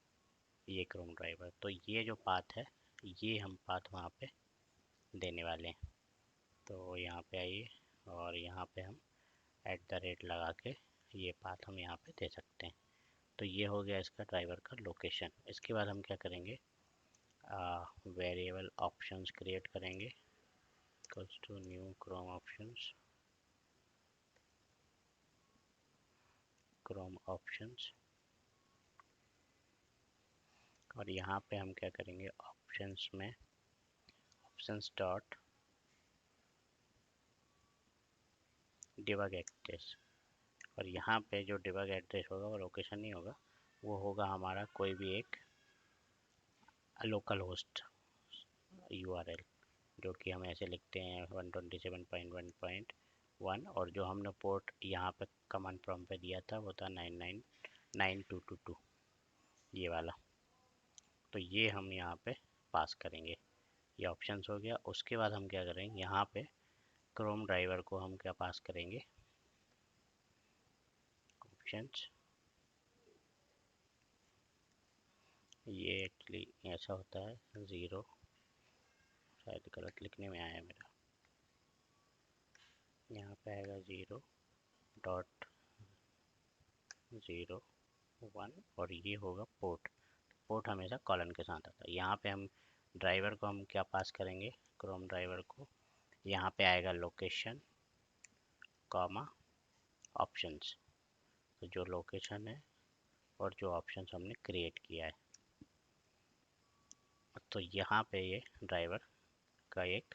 Speaker 1: ये क्रोम ड्राइवर। तो ये जो पाथ है, ये हम पाथ वहाँ पे देने वाले हैं। तो यहाँ पे आइए, और यहाँ पे हम लगा के ये पाथ हम यहाँ पे दे सकते हैं। तो ये हो गया इसका ड्राइवर का लोकेशन। इसके बाद हम क्या करेंगे, वेरिएबल ऑप्शंस क्रिएट करेंगे, equals to new Chrome options, और यहाँ पे हम क्या करेंगे, ऑप्शंस में ऑप्शंस डॉट डिबग एड्रेस। और यहाँ पे जो डिबग एड्रेस होगा वो लोकेशन नहीं होगा, वो होगा हमारा कोई भी एक लोकल होस्ट URL, जो कि हम ऐसे लिखते हैं 127.1.1, और जो हमने पोर्ट यहाँ पे कमांड प्रॉम्प्ट पे दिया था वो था 999222, ये वाला। तो ये हम यहाँ पे पास करेंगे, ये ऑप्शंस हो गया। उसके बाद हम क्या करेंगे, यहाँ पे क्रोम ड्राइवर को हम क्या पास करेंगे, ऑप्शंस। ये एक्चुअली ऐसा होता है 0, शायद गलत लिखने में आया मेरा, यहाँ पे आएगा 0.01, और ये होगा पोर्ट। पोर्ट हमेशा कॉलन के साथ आता है। यहाँ पे हम ड्राइवर को हम क्या पास करेंगे, क्रोम ड्राइवर को, यहाँ पे आएगा लोकेशन कॉमा ऑप्शंस। तो जो लोकेशन है और जो ऑप्शंस हमने क्रिएट किया है, तो यहाँ पे ये ड्राइवर का एक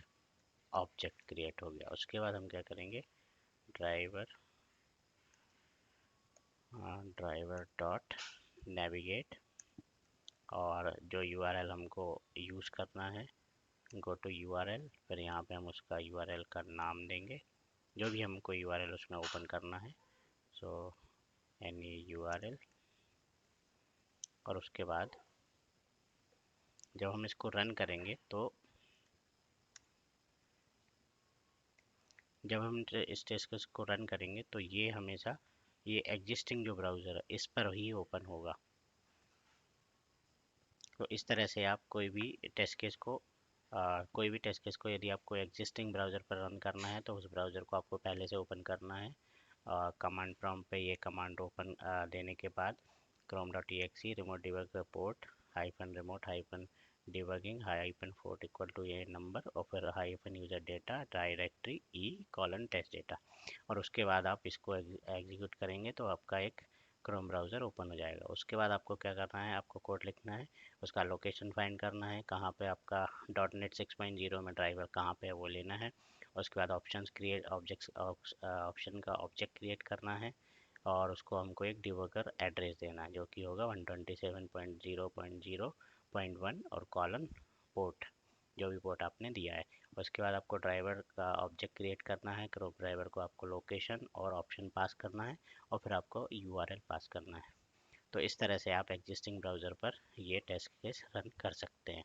Speaker 1: ऑब्जेक्ट क्रिएट हो गया। उसके बाद हम क्या करेंगे, ड्राइवर ड्राइवर डॉट नेविगेट, और जो URL हमको यूज़ करना है, गो टू URL, फिर यहाँ पे हम उसका URL का नाम देंगे, जो भी हमको URL उसमें ओपन करना है। सो any URL, और उसके बाद जब हम इसको रन करेंगे, तो जब हम इस टेस्ट को रन करेंगे तो ये हमेशा ये एग्जिस्टिंग जो ब्राउज़र है इस पर ही ओपन होगा। तो इस तरह से आप कोई भी टेस्ट केस को यदि आपको एग्जिस्टिंग ब्राउज़र पर रन करना है तो उस ब्राउज़र को आपको पहले से ओपन करना है। कमांड प्रॉम्प्ट पे ये कमांड ओपन देने के बाद chrome.exe remote debug port hyphen remote hyphen debugging hyphen port equal to ये नंबर, और फिर hyphen user data directory E colon test data, और उसके बाद आप इसको एग्जीक्यूट करेंगे तो आपका एक क्रोम ब्राउज़र ओपन हो जाएगा। उसके बाद आपको क्या करना है, आपको कोड लिखना है, उसका लोकेशन फाइंड करना है, कहाँ पे आपका .NET 6.0 में ड्राइवर कहाँ पे है वो लेना है। उसके बाद ऑप्शंस क्रिएट ऑब्जेक्ट्स ऑप्शन का ऑब्जेक्ट क्रिएट करना है और उसको हमको एक डिबगर एड्रेस देना है जो कि होगा 127.0.0.1 और कॉलन पोर्ट, जो भी पोर्ट आपने दिया है। उसके बाद आपको ड्राइवर का ऑब्जेक्ट क्रिएट करना है, क्रोम ड्राइवर को आपको लोकेशन और ऑप्शन पास करना है और फिर आपको URL पास करना है। तो इस तरह से आप एग्जिस्टिंग ब्राउज़र पर ये टेस्ट केस रन कर सकते हैं।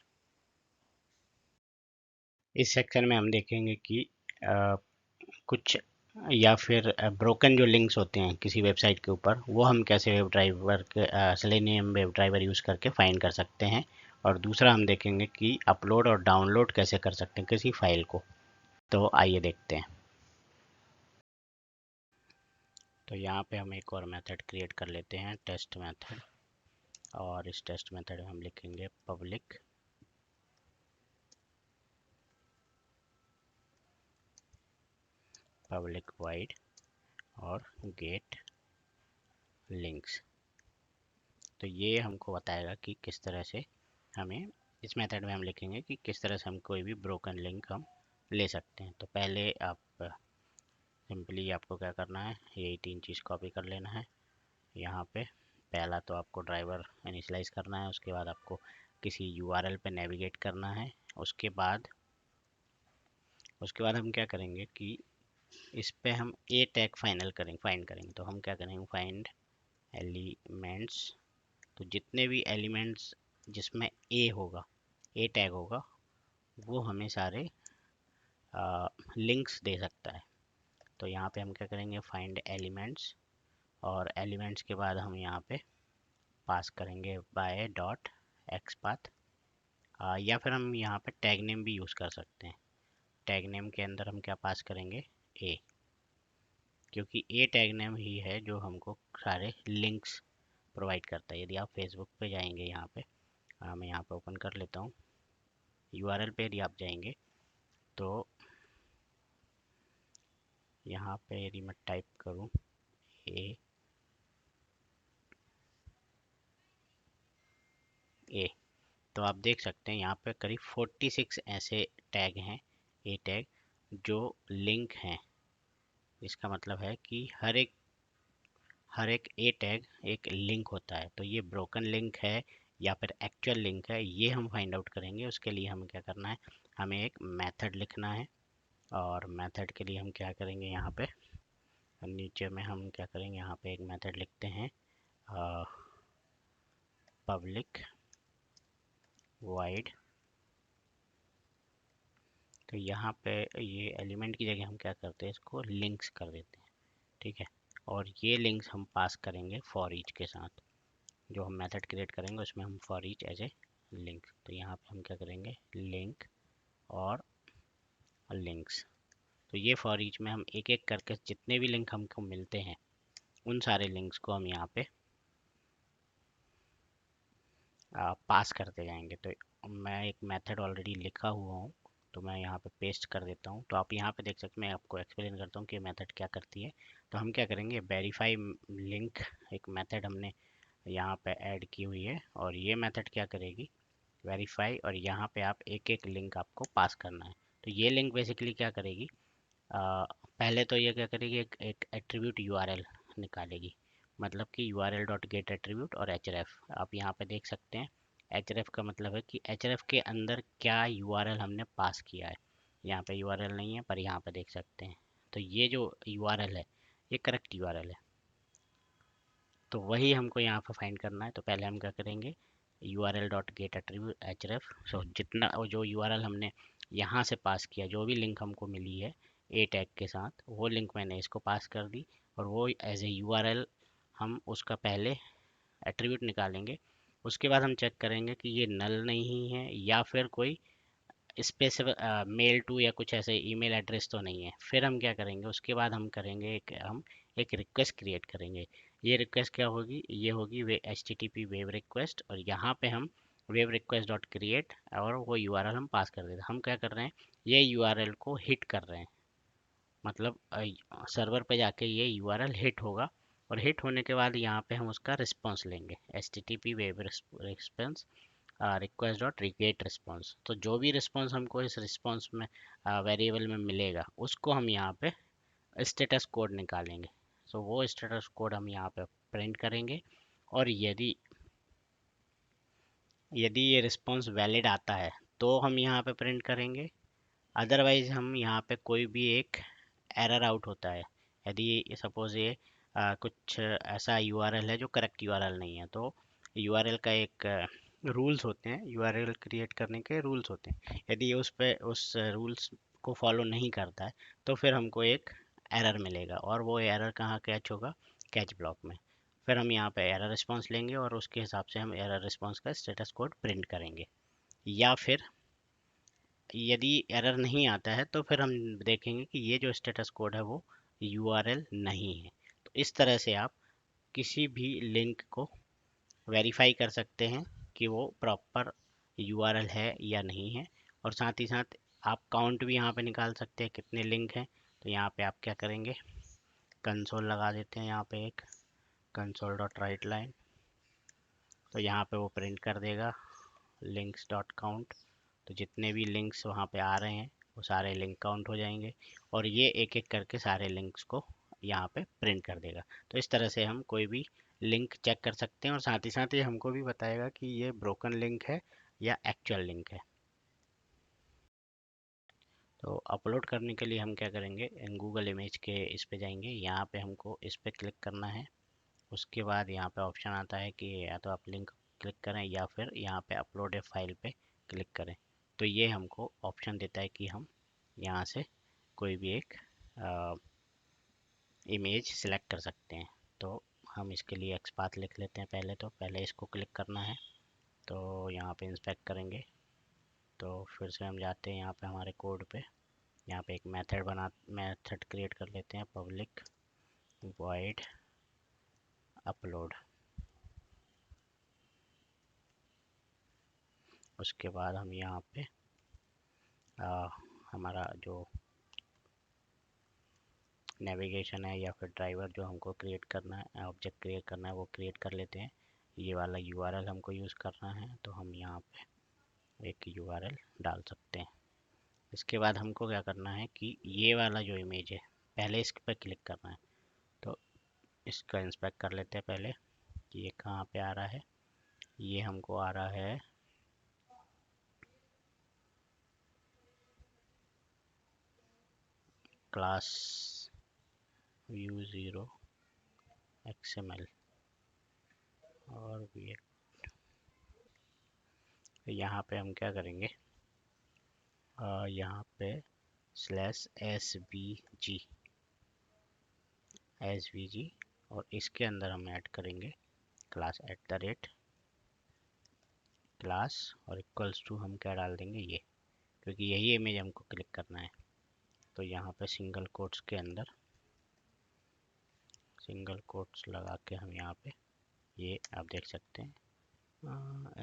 Speaker 1: इस सेक्शन में हम देखेंगे कि कुछ या फिर ब्रोकन जो लिंक्स होते हैं किसी वेबसाइट के ऊपर, वो हम कैसे वेब ड्राइवर के सेलेनियम वेब ड्राइवर यूज़ करके फाइंड कर सकते हैं। और दूसरा हम देखेंगे कि अपलोड और डाउनलोड कैसे कर सकते हैं किसी फाइल को। तो आइए देखते हैं। तो यहाँ पे हम एक और मेथड क्रिएट कर लेते हैं, टेस्ट मेथड। और इस टेस्ट मेथड में हम लिखेंगे पब्लिक वाइड और गेट लिंक्स। तो ये हमको बताएगा कि किस तरह से हमें, इस मेथड में हम लिखेंगे कि किस तरह से हम कोई भी ब्रोकन लिंक हम ले सकते हैं। तो पहले आप सिंपली आपको क्या करना है, यही तीन चीज़ कॉपी कर लेना है यहाँ पे। पहला तो आपको ड्राइवर इनिशियलाइज करना है, उसके बाद आपको किसी URL पे नेविगेट करना है। उसके बाद हम क्या करेंगे कि इस पे हम ए टैग फाइंड करेंगे। तो हम क्या करेंगे, फाइंड एलिमेंट्स। तो जितने भी एलिमेंट्स जिसमें ए होगा, ए टैग होगा, वो हमें सारे लिंक्स दे सकता है। तो यहाँ पे हम क्या करेंगे, फाइंड एलिमेंट्स, और एलिमेंट्स के बाद हम यहाँ पे पास करेंगे बाय डॉट एक्सपाथ, या फिर हम यहाँ पे टैग नेम भी यूज़ कर सकते हैं। टैग नेम के अंदर हम क्या पास करेंगे, ए, क्योंकि ए टैग नेम ही है जो हमको सारे लिंक्स प्रोवाइड करता है। यदि आप फेसबुक पे जाएंगे, यहाँ पे मैं यहाँ पे ओपन कर लेता हूँ, URL पे यदि आप जाएंगे तो यहाँ पे यदि मैं टाइप करूँ ए ए, तो आप देख सकते हैं यहाँ पे करीब 46 ऐसे टैग हैं, ए टैग, जो लिंक हैं। इसका मतलब है कि हर एक ए टैग एक लिंक होता है। तो ये ब्रोकन लिंक है या फिर एक्चुअल लिंक है, ये हम फाइंड आउट करेंगे। उसके लिए हमें क्या करना है, हमें एक मेथड लिखना है। और मेथड के लिए हम क्या करेंगे, यहाँ पे नीचे में हम क्या करेंगे, यहाँ पे एक मेथड लिखते हैं, पब्लिक वाइड। तो यहाँ पे ये एलिमेंट की जगह हम क्या करते हैं, इसको लिंक्स कर देते हैं, ठीक है। और ये लिंक्स हम पास करेंगे फॉर ईच के साथ। जो हम मेथड क्रिएट करेंगे उसमें हम for each as a link. तो यहाँ पे हम क्या करेंगे, लिंक और लिंक्स। तो ये फॉर ईच में हम एक एक करके जितने भी लिंक हमको मिलते हैं उन सारे लिंक्स को हम यहाँ पे पास करते जाएंगे। तो मैं एक मेथड ऑलरेडी लिखा हुआ हूँ, तो मैं यहाँ पे पेस्ट कर देता हूँ। तो आप यहाँ पे देख सकते हैं, मैं आपको एक्सप्लेन करता हूँ कि मेथड क्या करती है। तो हम क्या करेंगे, वेरीफाई लिंक एक मेथड हमने यहाँ पे ऐड की हुई है, और ये मेथड क्या करेगी, वेरीफाई, और यहाँ पे आप एक एक लिंक आपको पास करना है। तो ये लिंक बेसिकली क्या करेगी, पहले तो ये क्या करेगी, एक एट्रीब्यूट URL निकालेगी। मतलब कि URL डॉट गेट एट्रीब्यूट और href। आप यहाँ पे देख सकते हैं, href का मतलब है कि href के अंदर क्या URL हमने पास किया है। यहाँ पे URL नहीं है, पर यहाँ पे देख सकते हैं। तो ये जो URL है, ये करेक्ट URL है। तो वही हमको यहाँ पे फाइंड करना है। तो पहले हम क्या करेंगे, URL dot get attribute href। सो जितना जो URL हमने यहाँ से पास किया, जो भी लिंक हमको मिली है ए टैग के साथ, वो लिंक मैंने इसको पास कर दी, और वो एज ए URL हम उसका पहले एट्रीब्यूट निकालेंगे। उसके बाद हम चेक करेंगे कि ये नल नहीं है या फिर कोई स्पेसिफिक मेल टू या कुछ ऐसे ईमेल एड्रेस तो नहीं है। फिर हम क्या करेंगे, उसके बाद हम करेंगे हम एक रिक्वेस्ट क्रिएट करेंगे। ये रिक्वेस्ट क्या होगी, ये होगी वे HTTP वेब रिक्वेस्ट, और यहाँ पे हम वेब रिक्वेस्ट डॉट क्रिएट, और वो URL हम पास कर देते हैं। हम क्या कर रहे हैं, ये URL को हिट कर रहे हैं, मतलब सर्वर पे जाके ये URL हिट होगा, और हिट होने के बाद यहाँ पे हम उसका रिस्पॉन्स लेंगे, HTTP web response request dot gate response. तो जो भी रिस्पॉन्स हमको इस रिस्पॉन्स में वेरिएबल में मिलेगा उसको हम यहाँ पे स्टेटस कोड निकालेंगे। सो वो स्टेटस कोड हम यहाँ पे प्रिंट करेंगे, और यदि यदि ये रिस्पॉन्स वैलिड आता है तो हम यहाँ पे प्रिंट करेंगे, अदरवाइज हम यहाँ पे कोई भी एक एरर आउट होता है, यदि सपोज ये कुछ ऐसा यूआरएल है जो करेक्ट यूआरएल नहीं है, तो यूआरएल का एक रूल्स होते हैं, यूआरएल क्रिएट करने के रूल्स होते हैं, यदि ये उस रूल्स को फॉलो नहीं करता है तो फिर हमको एक एरर मिलेगा, और वो एरर कहाँ कैच होगा, कैच ब्लॉक में। फिर हम यहाँ पे एरर रिस्पॉन्स लेंगे और उसके हिसाब से हम एरर रिस्पॉन्स का स्टेटस कोड प्रिंट करेंगे। या फिर यदि एरर नहीं आता है तो फिर हम देखेंगे कि ये जो स्टेटस कोड है वो यूआरएल नहीं है। तो इस तरह से आप किसी भी लिंक को वेरीफाई कर सकते हैं कि वो प्रॉपर यूआरएल है या नहीं है, और साथ ही साथ आप काउंट भी यहाँ पे निकाल सकते हैं कितने लिंक हैं। तो यहाँ पे आप क्या करेंगे, कंसोल लगा देते हैं, यहाँ पे एक कंसोल डॉट राइट लाइन, तो यहाँ पे वो प्रिंट कर देगा लिंक्स डॉट काउंट। तो जितने भी लिंक्स वहाँ पे आ रहे हैं वो सारे लिंक काउंट हो जाएंगे, और ये एक एक करके सारे लिंक्स को यहाँ पे प्रिंट कर देगा। तो इस तरह से हम कोई भी लिंक चेक कर सकते हैं, और साथ ही साथ ये हमको भी बताएगा कि ये ब्रोकन लिंक है या एक्चुअल लिंक है। तो अपलोड करने के लिए हम क्या करेंगे, गूगल इमेज के इस पे जाएंगे, यहाँ पे हमको इस पे क्लिक करना है। उसके बाद यहाँ पे ऑप्शन आता है कि या तो आप लिंक क्लिक करें या फिर यहाँ पे अपलोड ए फाइल पे क्लिक करें। तो ये हमको ऑप्शन देता है कि हम यहाँ से कोई भी एक इमेज सिलेक्ट कर सकते हैं। तो हम इसके लिए एक्सपाथ लिख लेते हैं, पहले इसको क्लिक करना है। तो यहाँ पे इंस्पेक्ट करेंगे, तो फिर से हम जाते हैं यहाँ पे हमारे कोड पे, यहाँ पे एक मेथड क्रिएट कर लेते हैं, पब्लिक वॉइड अपलोड। उसके बाद हम यहाँ पे हमारा जो नेविगेशन है या फिर ड्राइवर जो हमको क्रिएट करना है, ऑब्जेक्ट क्रिएट करना है, वो क्रिएट कर लेते हैं। ये वाला यूआरएल हमको यूज़ करना है, तो हम यहाँ पे एक यूआरएल डाल सकते हैं। इसके बाद हमको क्या करना है कि ये वाला जो इमेज है पहले इस पर क्लिक करना है। तो इसका इंस्पेक्ट कर लेते हैं पहले कि ये कहाँ पे आ रहा है। ये हमको आ रहा है क्लास व्यू 0 XML, और भी यहाँ पे हम क्या करेंगे, यहाँ पे /SVG और इसके अंदर हम ऐड करेंगे क्लास @क्लास, और इक्वल्स टू हम क्या डाल देंगे ये, क्योंकि यही इमेज हमको क्लिक करना है। तो यहाँ पे सिंगल कोट्स के अंदर सिंगल कोट्स लगा के हम यहाँ पे ये आप देख सकते हैं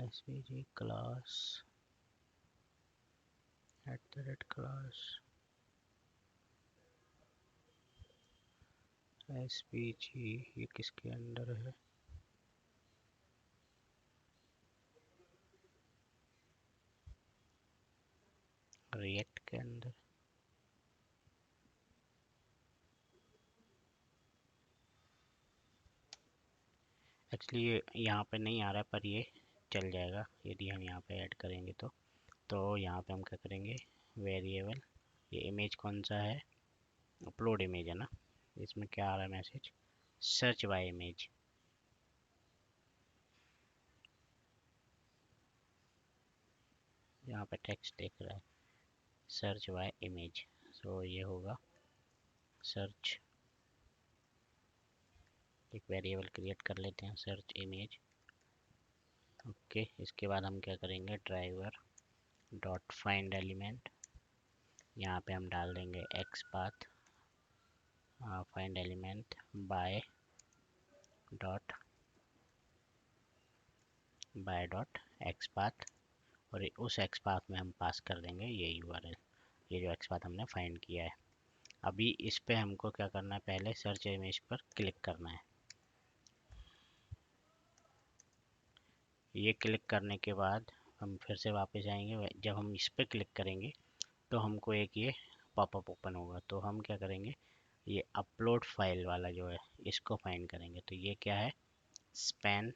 Speaker 1: SVG क्लास @क्लास SVG, ये किसके अंदर है, रिएक्ट के अंदर। एक्चुअली ये यहाँ पे नहीं आ रहा है, पर ये चल जाएगा यदि हम यहाँ पे ऐड करेंगे तो यहाँ पे हम क्या करेंगे, वेरिएबल, ये इमेज कौन सा है, अपलोड इमेज है ना, इसमें क्या आ रहा है मैसेज, सर्च बाय इमेज। यहाँ पे टेक्स्ट देख रहा है सर्च बाय इमेज, सो ये होगा सर्च, एक वेरिएबल क्रिएट कर लेते हैं सर्च इमेज। ओके, इसके बाद हम क्या करेंगे, ड्राइवर डॉट फाइंड एलिमेंट, यहाँ पे हम डाल देंगे x path, find element dot by dot x path, और उस एक्स पाथ में हम पास कर देंगे ये यूआरएल, ये जो एक्स पाथ हमने फाइंड किया है। अभी इस पे हमको क्या करना है, पहले सर्च इमेज पर क्लिक करना है। ये क्लिक करने के बाद हम फिर से वापस आएंगे। जब हम इस पर क्लिक करेंगे तो हमको एक ये पॉपअप ओपन होगा। तो हम क्या करेंगे, ये अपलोड फाइल वाला जो है इसको फाइंड करेंगे। तो ये क्या है, स्पैन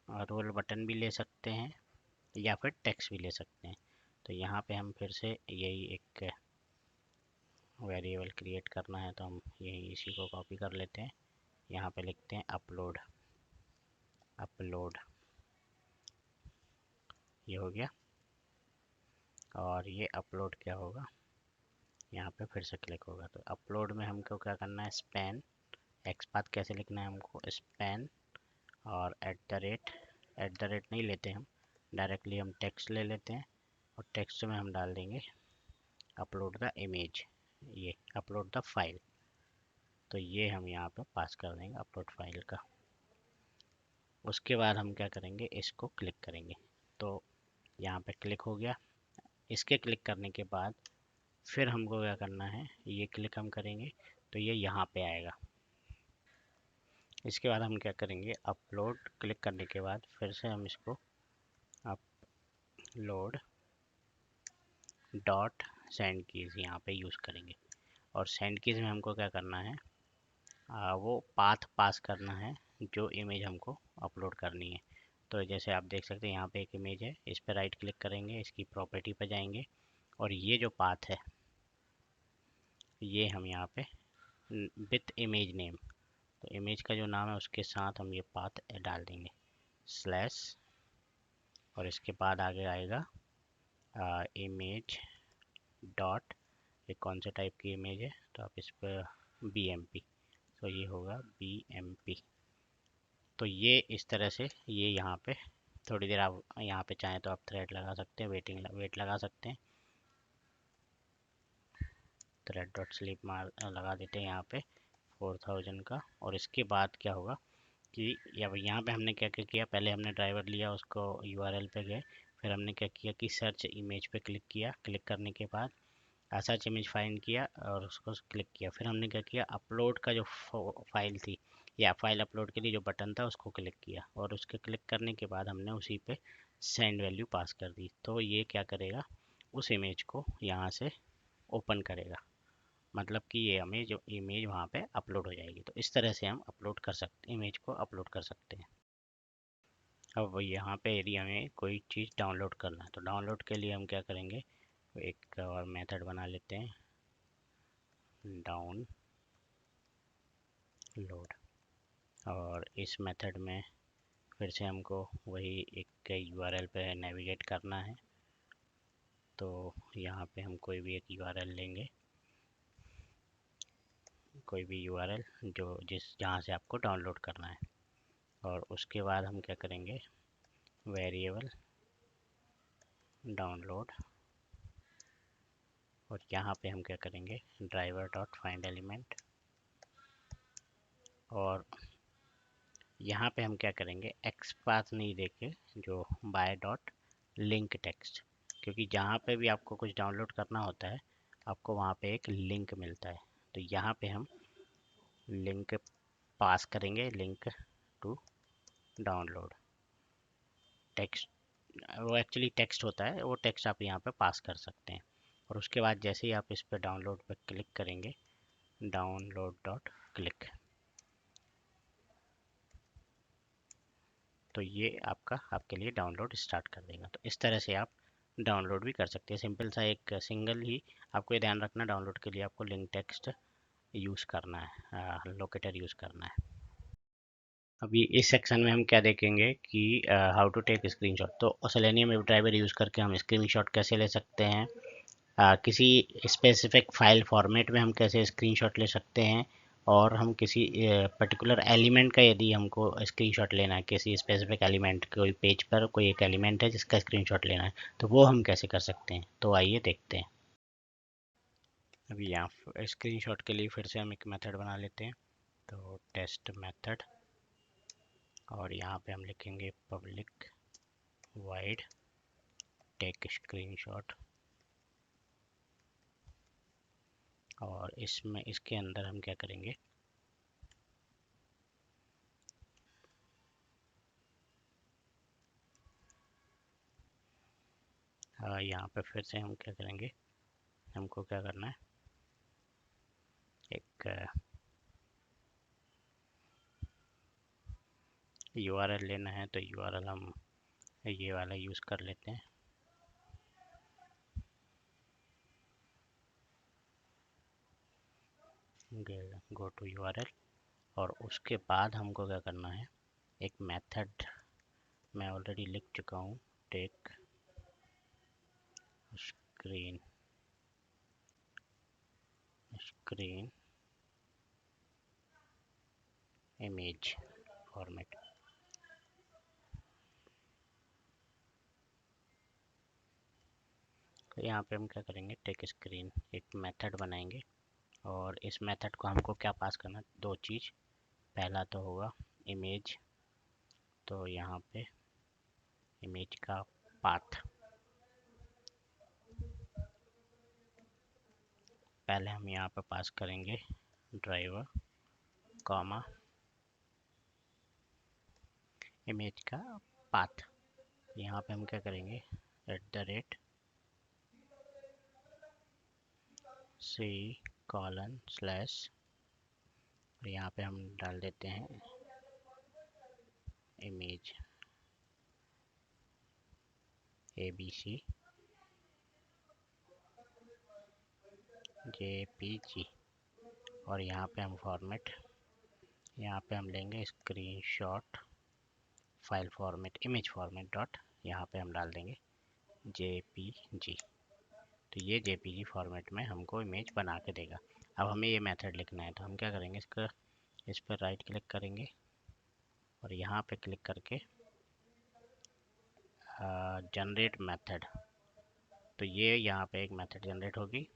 Speaker 1: और रोल बटन भी ले सकते हैं या फिर टेक्स्ट भी ले सकते हैं। तो यहाँ पे हम फिर से यही एक वेरिएबल क्रिएट करना है, तो हम यही इसी को कॉपी कर लेते हैं। यहाँ पे लिखते हैं अपलोड। अपलोड ये हो गया। और ये अपलोड क्या होगा, यहाँ पे फिर से क्लिक होगा। तो अपलोड में हमको क्या करना है, स्पैन एक्सपाथ कैसे लिखना है हमको, स्पैन और एट द रेट नहीं लेते हम, डायरेक्टली हम टेक्स्ट ले लेते हैं और टेक्स्ट में हम डाल देंगे अपलोड द इमेज, ये अपलोड द फाइल। तो ये हम यहाँ पे पास कर देंगे अपलोड फाइल का। उसके बाद हम क्या करेंगे, इसको क्लिक करेंगे। तो यहाँ पे क्लिक हो गया। इसके क्लिक करने के बाद फिर हमको क्या करना है, ये क्लिक हम करेंगे तो ये यहाँ पे आएगा। इसके बाद हम क्या करेंगे, अपलोड क्लिक करने के बाद फिर से हम इसको अपलोड डॉट सेंड कीज यहाँ पे यूज़ करेंगे। और सेंड कीज में हमको क्या करना है, वो पाथ पास करना है जो इमेज हमको अपलोड करनी है। तो जैसे आप देख सकते हैं यहाँ पे एक इमेज है, इस पर राइट क्लिक करेंगे, इसकी प्रॉपर्टी पर जाएंगे और ये जो पाथ है ये हम यहाँ पे विथ इमेज नेम, तो इमेज का जो नाम है उसके साथ हम ये पाथ डाल देंगे स्लैश। और इसके बाद आगे आएगा इमेज डॉट, ये कौन से टाइप की इमेज है, तो आप इस पर BMP, तो ये होगा BMP। तो ये इस तरह से ये यहाँ पे थोड़ी देर आप यहाँ पे चाहें तो आप थ्रेड लगा सकते हैं, वेट लगा सकते हैं। थ्रेड डॉट स्लीप मार लगा देते हैं यहाँ पे 4000 का। और इसके बाद क्या होगा कि यहाँ पे हमने क्या क्या किया, पहले हमने ड्राइवर लिया, उसको URL पे गए, फिर हमने क्या किया कि सर्च इमेज पे क्लिक किया। क्लिक करने के बाद सर्च इमेज फाइंड किया और उसको क्लिक किया। फिर हमने क्या किया, अपलोड का जो फाइल थी या फाइल अपलोड के लिए जो बटन था उसको क्लिक किया और उसके क्लिक करने के बाद हमने उसी पे सेंड वैल्यू पास कर दी। तो ये क्या करेगा, उस इमेज को यहाँ से ओपन करेगा, मतलब कि ये हमें जो इमेज वहाँ पे अपलोड हो जाएगी। तो इस तरह से हम अपलोड कर सकते, इमेज को अपलोड कर सकते हैं। अब यहाँ पे यदि हमें कोई चीज़ डाउनलोड करना है तो डाउनलोड के लिए हम क्या करेंगे, एक और मेथड बना लेते हैं, डाउनलोड। और इस मेथड में फिर से हमको वही एक URL पे नेविगेट करना है। तो यहाँ पे हम कोई भी एक URL लेंगे, कोई भी URL जो जहाँ से आपको डाउनलोड करना है। और उसके बाद हम क्या करेंगे, वेरिएबल डाउनलोड, और यहाँ पे हम क्या करेंगे, ड्राइवर डॉट फाइंड एलिमेंट। और यहाँ पे हम क्या करेंगे, एक्सपाथ नहीं देके जो बाय डॉट लिंक टेक्स्ट, क्योंकि जहाँ पे भी आपको कुछ डाउनलोड करना होता है आपको वहाँ पे एक लिंक मिलता है। तो यहाँ पे हम लिंक पास करेंगे, लिंक टू डाउनलोड टेक्स्ट। वो एक्चुअली टेक्स्ट होता है, वो टेक्स्ट आप यहाँ पे पास कर सकते हैं। और उसके बाद जैसे ही आप इस पर डाउनलोड पर क्लिक करेंगे, डाउनलोड डॉट क्लिक, तो ये आपके लिए डाउनलोड स्टार्ट कर देगा। तो इस तरह से आप डाउनलोड भी कर सकते हैं। सिंपल सा एक सिंगल ही, आपको ये ध्यान रखना डाउनलोड के लिए आपको लिंक टेक्स्ट यूज़ करना है, लोकेटर यूज़ करना है। अभी इस सेक्शन में हम क्या देखेंगे कि हाउ टू टेक स्क्रीनशॉट। तो सेलेनियम वेब ड्राइवर यूज़ करके हम स्क्रीनशॉट कैसे ले सकते हैं, किसी स्पेसिफिक फाइल फॉर्मेट में हम कैसे स्क्रीनशॉट ले सकते हैं, और हम किसी पर्टिकुलर एलिमेंट का यदि हमको स्क्रीनशॉट लेना है, किसी स्पेसिफिक एलिमेंट, कोई पेज पर कोई एक एलिमेंट है जिसका स्क्रीनशॉट लेना है, तो वो हम कैसे कर सकते हैं। तो आइए देखते हैं। अभी यहाँ स्क्रीनशॉट के लिए फिर से हम एक मेथड बना लेते हैं, तो टेस्ट मेथड, और यहाँ पे हम लिखेंगे पब्लिक वाइड टेक स्क्रीनशॉट। और इसमें इसके अंदर हम क्या करेंगे, यहाँ पे फिर से हम क्या करेंगे, हमको क्या करना है, एक URL लेना है। तो URL हम ये वाला यूज़ कर लेते हैं। गो टू URL, और उसके बाद हमको क्या करना है, एक मेथड मैं ऑलरेडी लिख चुका हूँ, टेक स्क्रीन इमेज फॉर्मेट। तो यहाँ पे हम क्या करेंगे, टेक स्क्रीन एक मेथड बनाएंगे, और इस मेथड को हमको क्या पास करना है, दो चीज़। पहला तो होगा इमेज, तो यहाँ पे इमेज का पाथ पहले हम यहाँ पे पास करेंगे, ड्राइवर कॉमा इमेज का पाथ। यहाँ पे हम क्या करेंगे, @c:/, और यहाँ पे हम डाल देते हैं इमेज ABC JPG, और यहाँ पे हम फॉर्मेट, यहाँ पे हम लेंगे screenshot file format, image format dot, यहाँ पे हम डाल देंगे JPG। तो ये JPG फॉर्मेट में हमको इमेज बना के देगा। अब हमें ये मेथड लिखना है, तो हम क्या करेंगे, इस पर राइट क्लिक करेंगे, और यहाँ पे क्लिक करके जनरेट मेथड। तो ये यहाँ पे एक मेथड जनरेट होगी।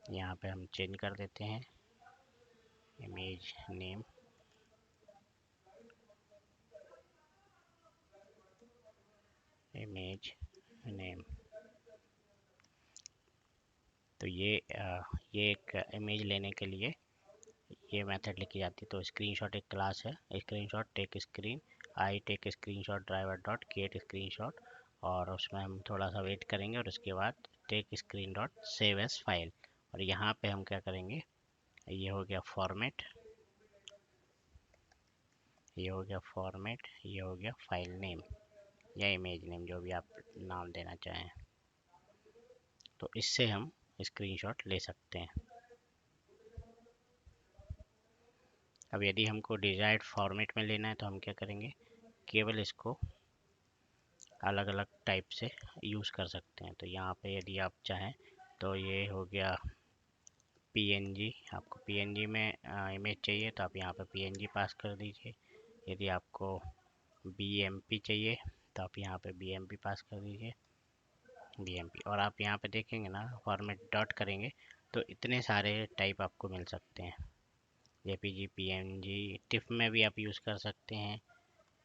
Speaker 1: यहाँ पे हम चेंज कर देते हैं इमेज नेम, तो ये एक इमेज लेने के लिए ये मेथड लिखी जाती है। तो स्क्रीनशॉट एक क्लास है, screenshot take screen, I take screenshot driver dot create screenshot, और उसमें हम थोड़ा सा वेट करेंगे, और उसके बाद take screen dot save as file, और यहाँ पे हम क्या करेंगे, ये हो गया फॉर्मेट, ये हो गया फाइल नेम या इमेज नेम, जो भी आप नाम देना चाहें। तो इससे हम स्क्रीनशॉट ले सकते हैं। अब यदि हमको डिजायर्ड फॉर्मेट में लेना है, तो हम क्या करेंगे, केवल इसको अलग अलग टाइप से यूज़ कर सकते हैं। तो यहाँ पे यदि आप चाहें तो ये हो गया PNG, आपको PNG में इमेज चाहिए तो आप यहाँ पे PNG पास कर दीजिए। यदि आपको BMP चाहिए तो आप यहाँ पे BMP पास कर दीजिए, BMP। और आप यहाँ पे देखेंगे ना, फॉर्मेट डॉट करेंगे तो इतने सारे टाइप आपको मिल सकते हैं, JPG, PNG, टिफ में भी आप यूज़ कर सकते हैं,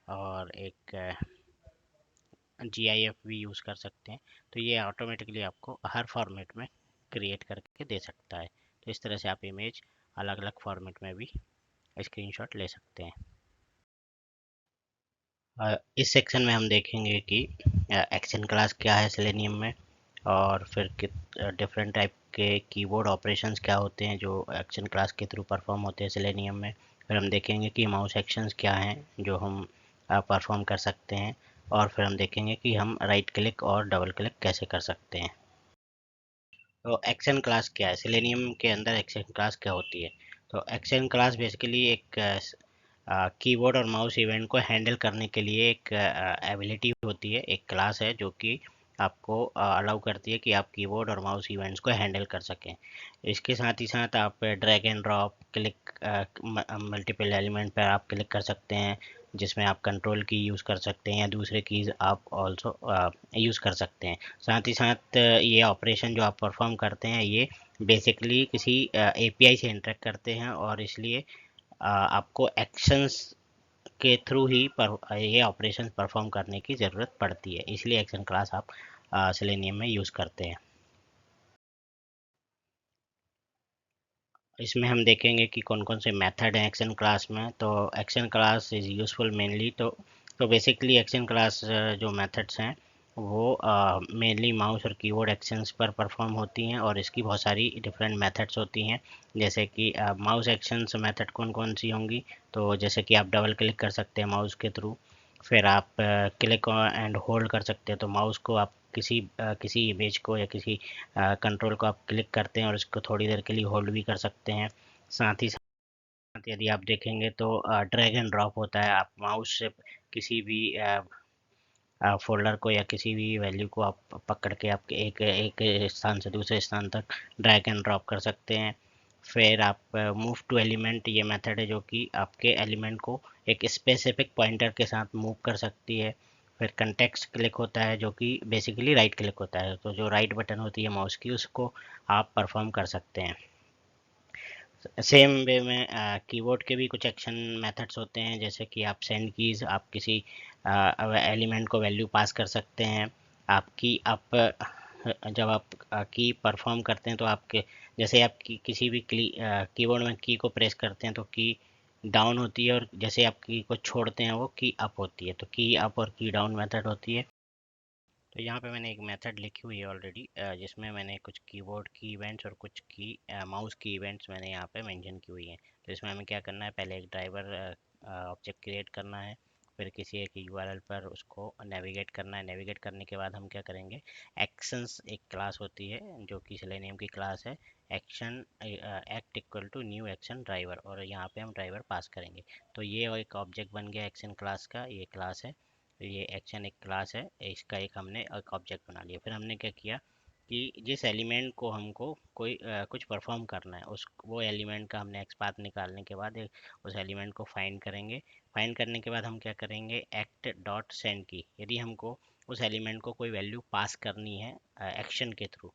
Speaker 1: और एक GIF भी यूज़ कर सकते हैं। तो ये ऑटोमेटिकली आपको हर फॉर्मेट में क्रिएट करके दे सकता है। तो इस तरह से आप इमेज अलग अलग फॉर्मेट में भी स्क्रीनशॉट ले सकते हैं। इस सेक्शन में हम देखेंगे कि एक्शन क्लास क्या है सेलेनियम में, और फिर डिफरेंट टाइप के कीबोर्ड ऑपरेशंस क्या होते हैं जो एक्शन क्लास के थ्रू परफॉर्म होते हैं सेलेनियम में। फिर हम देखेंगे कि माउस एक्शंस क्या हैं जो हम परफॉर्म कर सकते हैं, और फिर हम देखेंगे कि हम राइट क्लिक और डबल क्लिक कैसे कर सकते हैं। तो एक्शन क्लास क्या है, सेलेनियम के अंदर एक्शन क्लास क्या होती है। तो एक्शन क्लास बेसिकली एक कीबोर्ड और माउस इवेंट को हैंडल करने के लिए एक एबिलिटी होती है, एक क्लास है जो कि आपको अलाउ करती है कि आप कीबोर्ड और माउस इवेंट्स को हैंडल कर सकें। इसके साथ ही साथ आप drag and drop click, multiple element पर आप क्लिक कर सकते हैं, जिसमें आप कंट्रोल की यूज़ कर सकते हैं या दूसरे कीज़ आप ऑल्सो यूज़ कर सकते हैं। साथ ही साथ ये ऑपरेशन जो आप परफॉर्म करते हैं ये बेसिकली किसी API से इंटरेक्ट करते हैं, और इसलिए आपको एक्शंस के थ्रू ही ये ऑपरेशन परफॉर्म करने की ज़रूरत पड़ती है, इसलिए एक्शन क्लास आप सेलेनियम में यूज़ करते हैं। इसमें हम देखेंगे कि कौन कौन से मेथड हैं एक्शन क्लास में। तो action class is useful mainly, तो बेसिकली एक्शन क्लास जो मेथड्स हैं वो मेनली माउस और कीबोर्ड एक्शंस पर परफॉर्म होती हैं, और इसकी बहुत सारी डिफरेंट मेथड्स होती हैं। जैसे कि माउस एक्शंस मेथड कौन कौन सी होंगी, तो जैसे कि आप डबल क्लिक कर सकते हैं माउस के थ्रू, फिर आप क्लिक एंड होल्ड कर सकते हैं। तो माउस को आप किसी इमेज को या किसी कंट्रोल को आप क्लिक करते हैं और इसको थोड़ी देर के लिए होल्ड भी कर सकते हैं। साथ ही साथ यदि आप देखेंगे तो ड्रैग एंड ड्रॉप होता है। आप माउस से किसी भी फोल्डर को या किसी भी वैल्यू को आप पकड़ के आप एक एक स्थान से दूसरे स्थान तक ड्रैग एंड ड्रॉप कर सकते हैं। फिर आप मूव टू एलिमेंट, ये मेथड है जो कि आपके एलिमेंट को एक स्पेसिफिक पॉइंटर के साथ मूव कर सकती है। फिर कंटेक्स्ट क्लिक होता है जो कि बेसिकली राइट क्लिक होता है, तो जो राइट बटन होती है माउस की उसको आप परफॉर्म कर सकते हैं। सेम वे में कीबोर्ड के भी कुछ एक्शन मेथड्स होते हैं, जैसे कि आप सेंड कीज़, आप किसी एलिमेंट को वैल्यू पास कर सकते हैं। आपकी आप जब आप की परफॉर्म करते हैं तो आपके जैसे आप किसी भी कीबोर्ड में की को प्रेस करते हैं तो की डाउन होती है, और जैसे आप की को छोड़ते हैं वो की अप होती है। तो की अप और की डाउन मेथड होती है। तो यहाँ पे मैंने एक मेथड लिखी हुई है ऑलरेडी, जिसमें मैंने कुछ कीबोर्ड की इवेंट्स और कुछ की माउस की इवेंट्स मैंने यहाँ पे मेंशन की हुई हैं। तो इसमें हमें क्या करना है, पहले एक ड्राइवर ऑब्जेक्ट क्रिएट करना है, फिर किसी एक यूआरएल पर उसको नेविगेट करना है। नेविगेट करने के बाद हम क्या करेंगे, एक्शंस एक क्लास होती है जो कि सेलेनियम की क्लास है। Action act equal to new action driver, और यहाँ पे हम ड्राइवर पास करेंगे। तो ये एक ऑब्जेक्ट बन गया एक्शन क्लास का, ये क्लास है। तो ये एक्शन एक क्लास है, इसका एक हमने एक ऑब्जेक्ट बना लिया। फिर हमने क्या किया कि जिस एलिमेंट को हमको कुछ परफॉर्म करना है, उस वो एलिमेंट का हमने एक्सपाथ निकालने के बाद उस एलिमेंट को फाइंड करेंगे। फाइंड करने के बाद हम क्या करेंगे, एक्ट डॉट सेंड की, यदि हमको उस एलिमेंट को कोई वैल्यू पास करनी है एक्शन के थ्रू,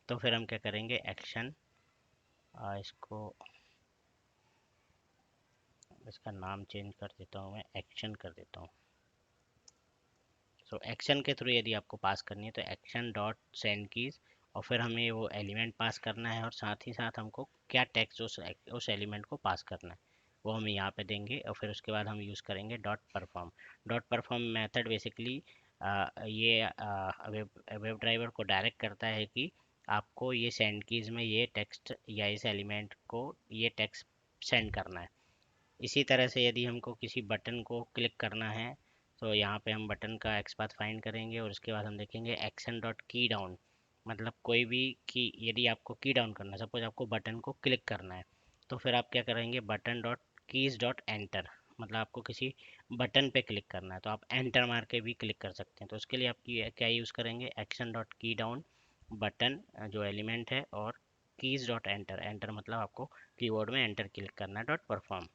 Speaker 1: तो फिर हम क्या करेंगे, एक्शन इसको इसका नाम चेंज कर देता हूँ, मैं एक्शन कर देता हूँ। सो एक्शन के थ्रू यदि आपको पास करनी है तो एक्शन डॉट सेंड कीज, और फिर हमें वो एलिमेंट पास करना है, और साथ ही साथ हमको क्या टेक्स्ट उस एलिमेंट को पास करना है वो हम यहाँ पे देंगे। और फिर उसके बाद हम यूज़ करेंगे dot perform. Dot perform method basically ये वेब ड्राइवर को डायरेक्ट करता है कि आपको ये सेंड कीज में ये टेक्स्ट या इस एलिमेंट को ये टेक्स्ट सेंड करना है। इसी तरह से यदि हमको किसी बटन को क्लिक करना है तो यहाँ पे हम बटन का एक्सपाथ फाइंड करेंगे, और उसके बाद हम देखेंगे एक्शन डॉट की डाउन, मतलब कोई भी की, यदि आपको की डाउन करना है, सपोज आपको बटन को क्लिक करना है, तो फिर आप क्या करेंगे, button dot keys dot enter, मतलब आपको किसी बटन पे क्लिक करना है तो आप एंटर मार के भी क्लिक कर सकते हैं। तो उसके लिए आप क्या यूज़ करेंगे, action dot key down button जो एलिमेंट है, और कीज डॉट एंटर, एंटर मतलब आपको कीबोर्ड में एंटर क्लिक करना है, डॉट परफॉर्म।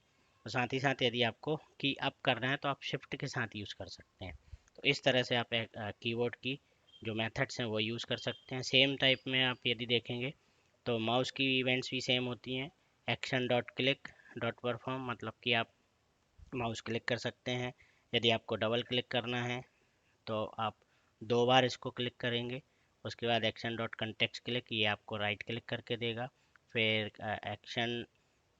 Speaker 1: और साथ ही साथ यदि आपको की अप करना है तो आप शिफ्ट के साथ यूज़ कर सकते हैं। तो इस तरह से आप एक कीबोर्ड की जो मेथड्स हैं वो यूज़ कर सकते हैं। सेम टाइप में आप यदि देखेंगे तो माउस की इवेंट्स भी सेम होती हैं। Action dot click dot perform, मतलब कि आप माउस क्लिक कर सकते हैं। यदि आपको डबल क्लिक करना है तो आप 2 बार इसको क्लिक करेंगे। उसके बाद एक्शन डॉट कंटेक्स्ट क्लिक, ये आपको राइट क्लिक करके देगा। फिर action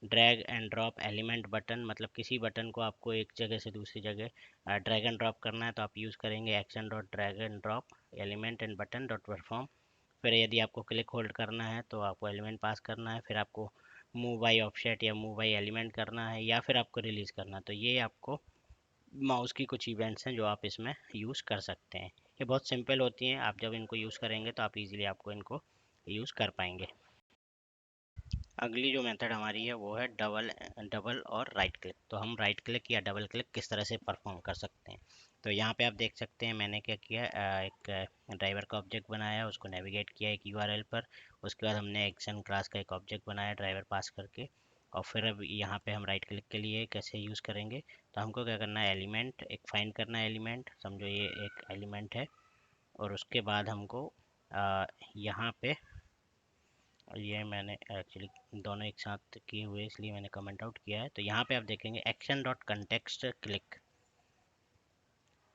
Speaker 1: drag and drop element button, मतलब किसी बटन को आपको एक जगह से दूसरी जगह ड्रैग एंड ड्रॉप करना है तो आप यूज़ करेंगे action dot drag and drop element and button dot perform. फिर यदि आपको क्लिक होल्ड करना है तो आपको एलिमेंट पास करना है, फिर आपको मूव बाई ऑफसेट या मूव बाई एलिमेंट करना है, या फिर आपको रिलीज़ करना है। तो ये आपको माउस की कुछ इवेंट्स हैं जो आप इसमें यूज़ कर सकते हैं। ये बहुत सिंपल होती हैं, आप जब इनको यूज़ करेंगे तो आप इजीली आपको इनको यूज़ कर पाएंगे। अगली जो मेथड हमारी है वो है डबल डबल और राइट क्लिक। तो हम राइट क्लिक या डबल क्लिक किस तरह से परफॉर्म कर सकते हैं, तो यहाँ पे आप देख सकते हैं मैंने क्या किया, एक ड्राइवर का ऑब्जेक्ट बनाया, उसको नेविगेट किया एक यूआरएल पर। उसके बाद हमने एक्शन क्लास का एक ऑब्जेक्ट बनाया ड्राइवर पास करके, और फिर अब यहाँ पे हम राइट क्लिक के लिए कैसे यूज़ करेंगे, तो हमको क्या करना है, एलिमेंट एक फाइंड करना है। एलिमेंट समझो ये एक एलिमेंट है, और उसके बाद हमको यहाँ पे, ये मैंने एक्चुअली दोनों एक साथ किए हुए इसलिए मैंने कमेंट आउट किया है। तो यहाँ पे आप देखेंगे action dot context click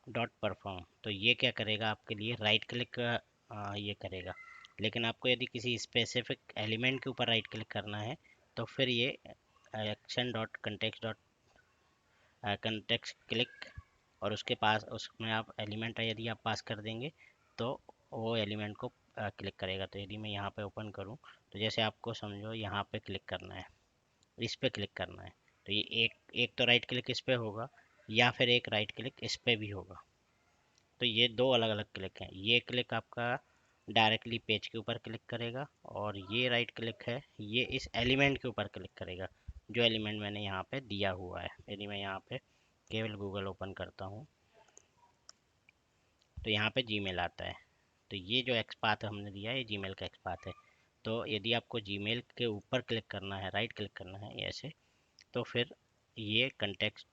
Speaker 1: dot perform, तो ये क्या करेगा आपके लिए, राइट क्लिक ये करेगा। लेकिन आपको यदि किसी स्पेसिफिक एलिमेंट के ऊपर राइट क्लिक करना है तो फिर ये एक्शन डॉट कंटेक्स्ट क्लिक, और उसके पास उसमें आप एलिमेंट यदि आप पास कर देंगे तो वो एलिमेंट को क्लिक करेगा। तो यदि मैं यहाँ पे ओपन करूँ तो जैसे आपको समझो यहाँ पे क्लिक करना है, इस पे क्लिक करना है, तो ये एक एक तो राइट क्लिक इस पे होगा या फिर एक राइट क्लिक इस पे भी होगा। तो ये दो अलग अलग क्लिक हैं। ये क्लिक आपका डायरेक्टली पेज के ऊपर क्लिक करेगा और ये राइट क्लिक है ये इस एलिमेंट के ऊपर क्लिक करेगा जो एलिमेंट मैंने यहाँ पे दिया हुआ है। यदि मैं यहाँ पे केवल गूगल ओपन करता हूँ तो यहाँ पे जीमेल आता है। तो ये जो एक्स पाथ हमने दिया है ये जीमेल का एक्स पाथ है। तो यदि आपको जीमेल के ऊपर क्लिक करना है, राइट क्लिक करना है ऐसे, तो फिर ये कंटेक्स्ट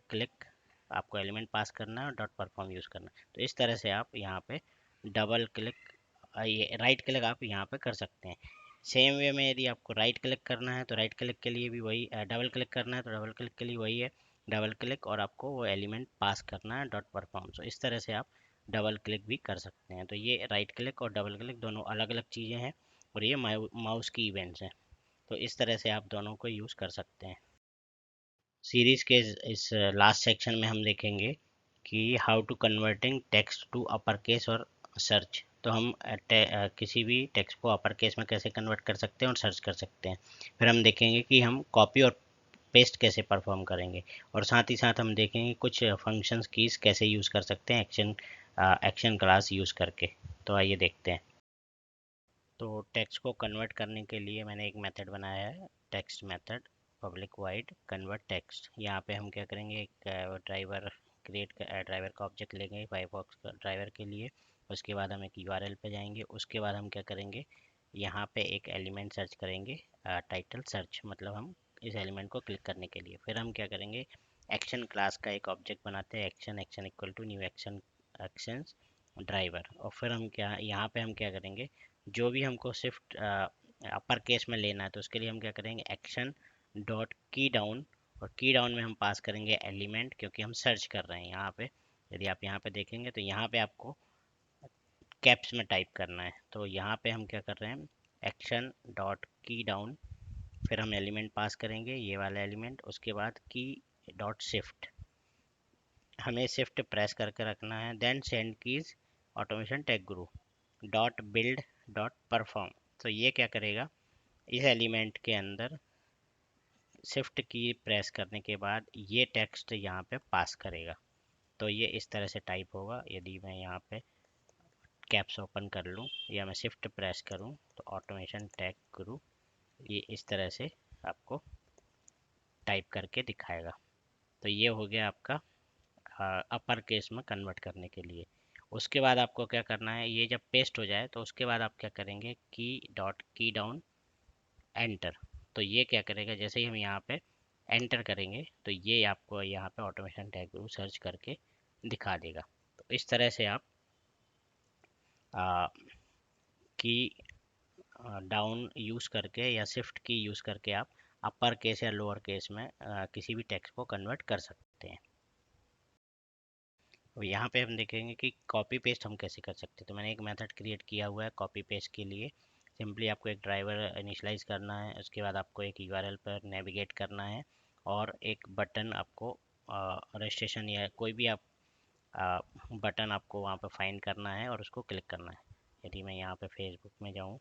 Speaker 1: क्लिक आपको एलिमेंट पास करना है और डॉट परफॉर्म यूज़ करना है। तो इस तरह से आप यहाँ पे डबल क्लिक, ये राइट क्लिक आप यहाँ पे कर सकते हैं। सेम वे में यदि आपको राइट क्लिक करना है तो राइट क्लिक के लिए भी वही, डबल क्लिक करना है तो डबल क्लिक के लिए वही है, डबल क्लिक और आपको वो एलिमेंट पास करना है डॉट परफॉर्म। तो इस तरह से आप डबल क्लिक भी कर सकते हैं। तो ये राइट क्लिक और डबल क्लिक दोनों अलग अलग चीज़ें हैं और ये माउस की इवेंट्स हैं। तो इस तरह से आप दोनों को यूज़ कर सकते हैं। सीरीज के इस लास्ट सेक्शन में हम देखेंगे कि how to converting text to upper case और सर्च। तो हम किसी भी टेक्स्ट को अपर केस में कैसे कन्वर्ट कर सकते हैं और सर्च कर सकते हैं। फिर हम देखेंगे कि हम कॉपी और पेस्ट कैसे परफॉर्म करेंगे और साथ ही साथ हम देखेंगे कुछ फंक्शंस कीज कैसे यूज़ कर सकते हैं एक्शन क्लास यूज़ करके। तो आइए देखते हैं। तो टेक्स्ट को कन्वर्ट करने के लिए मैंने एक मेथड बनाया है, text method public wide convert text. यहाँ पे हम क्या करेंगे, एक ड्राइवर ड्राइवर का ऑब्जेक्ट लेंगे फायरफॉक्स का ड्राइवर के लिए। उसके बाद हम एक यूआरएल पे जाएंगे। उसके बाद हम क्या करेंगे, यहाँ पे एक एलिमेंट सर्च करेंगे, टाइटल सर्च, मतलब हम इस एलिमेंट को क्लिक करने के लिए। फिर हम क्या करेंगे, एक्शन क्लास का एक ऑब्जेक्ट बनाते हैं, action equal to new action driver. और फिर हम क्या, यहाँ पे हम क्या करेंगे, जो भी हमको शिफ्ट अपर केस में लेना है तो उसके लिए हम क्या करेंगे, एक्शन डॉट की डाउन, और की डाउन में हम पास करेंगे एलिमेंट, क्योंकि हम सर्च कर रहे हैं यहाँ पे। यदि आप यहाँ पे देखेंगे तो यहाँ पे आपको कैप्स में टाइप करना है। तो यहाँ पे हम क्या कर रहे हैं, एक्शन डॉट की डाउन, फिर हम एलिमेंट पास करेंगे ये वाला एलिमेंट, उसके बाद की डॉट शिफ्ट, हमें शिफ्ट प्रेस करके रखना है, then send keys automation tag गुरु डॉट बिल्ड डॉट परफॉर्म। तो ये क्या करेगा, इस एलिमेंट के अंदर शिफ्ट की प्रेस करने के बाद ये टेक्स्ट यहाँ पे पास करेगा। तो ये इस तरह से टाइप होगा। यदि मैं यहाँ पे कैप्स ओपन कर लूँ या मैं शिफ्ट प्रेस करूँ तो ऑटोमेशन टैग गुरु ये इस तरह से आपको टाइप करके दिखाएगा। तो ये हो गया आपका अपर केस में कन्वर्ट करने के लिए। उसके बाद आपको क्या करना है, ये जब पेस्ट हो जाए तो उसके बाद आप क्या करेंगे, की डॉट की डाउन एंटर। तो ये क्या करेगा, जैसे ही हम यहाँ पे एंटर करेंगे तो ये आपको यहाँ पे ऑटोमेशन टैग ग्रुप सर्च करके दिखा देगा। तो इस तरह से आप की डाउन यूज़ करके या शिफ्ट की यूज़ करके आप अपर केस या लोअर केस में किसी भी टेक्स्ट को कन्वर्ट कर सकते हैं। तो यहाँ पे हम देखेंगे कि कॉपी पेस्ट हम कैसे कर सकते हैं। तो मैंने एक मेथड क्रिएट किया हुआ है कॉपी पेस्ट के लिए। सिंपली आपको एक ड्राइवर इनिशलाइज करना है, उसके बाद आपको एक यूआरएल पर नेविगेट करना है और एक बटन आपको रजिस्ट्रेशन या कोई भी आप बटन आपको वहाँ पर फाइंड करना है और उसको क्लिक करना है। यदि मैं यहाँ पे फेसबुक में जाऊँ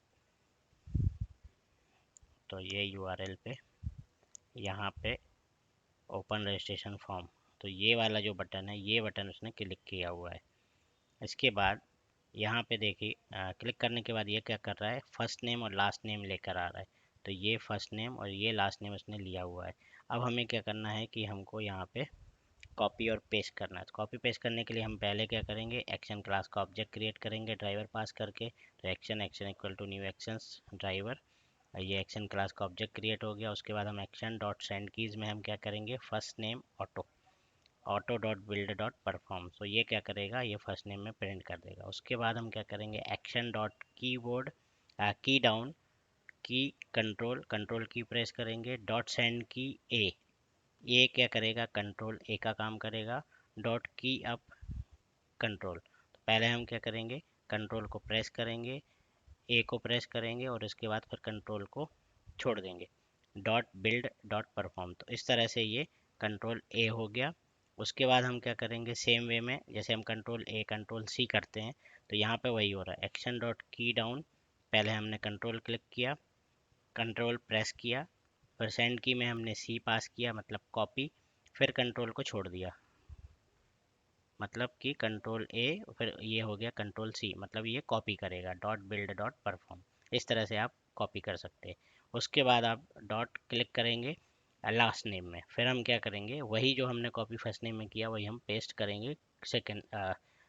Speaker 1: तो ये यूआरएल पे यहाँ पे ओपन रजिस्ट्रेशन फॉर्म, तो ये वाला जो बटन है ये बटन उसने क्लिक किया हुआ है। इसके बाद यहाँ पे देखिए क्लिक करने के बाद ये क्या कर रहा है, फर्स्ट नेम और लास्ट नेम लेकर आ रहा है। तो ये फर्स्ट नेम और ये लास्ट नेम उसने लिया हुआ है। अब हमें क्या करना है कि हमको यहाँ पे कॉपी और पेस्ट करना है। तो कॉपी पेस्ट करने के लिए हम पहले क्या करेंगे, एक्शन क्लास का ऑब्जेक्ट क्रिएट करेंगे ड्राइवर पास करके। तो action equal to new actions driver, ये एक्शन क्लास का ऑब्जेक्ट क्रिएट हो गया। उसके बाद हम एक्शन डॉट सेंड कीज में हम क्या करेंगे, first name auto dot build dot perform. तो ये क्या करेगा, ये फर्स्ट नेम में प्रिंट कर देगा। उसके बाद हम क्या करेंगे, एक्शन डॉट कीबोर्ड की डाउन की कंट्रोल की प्रेस करेंगे, डॉट सेंड की ए, ये क्या करेगा, कंट्रोल ए का काम करेगा। डॉट की अप कंट्रोल, तो पहले हम क्या करेंगे, कंट्रोल को प्रेस करेंगे, ए को प्रेस करेंगे और इसके बाद फिर कंट्रोल को छोड़ देंगे, डॉट बिल्ड डॉट परफॉर्म। तो इस तरह से ये कंट्रोल ए हो गया। उसके बाद हम क्या करेंगे, सेम वे में जैसे हम कंट्रोल ए कंट्रोल सी करते हैं, तो यहाँ पे वही हो रहा है, एक्शन डॉट की डाउन, पहले हमने कंट्रोल क्लिक किया, कंट्रोल प्रेस किया, परसेंट की में हमने सी पास किया मतलब कॉपी, फिर कंट्रोल को छोड़ दिया, मतलब कि कंट्रोल ए, फिर ये हो गया कंट्रोल सी, मतलब ये कॉपी करेगा, डॉट बिल्ड डॉट परफॉर्म। इस तरह से आप कॉपी कर सकते हैं। उसके बाद आप डॉट क्लिक करेंगे लास्ट नेम में, फिर हम क्या करेंगे, वही जो हमने कॉपी फर्स्ट नेम में किया वही हम पेस्ट करेंगे सेकेंड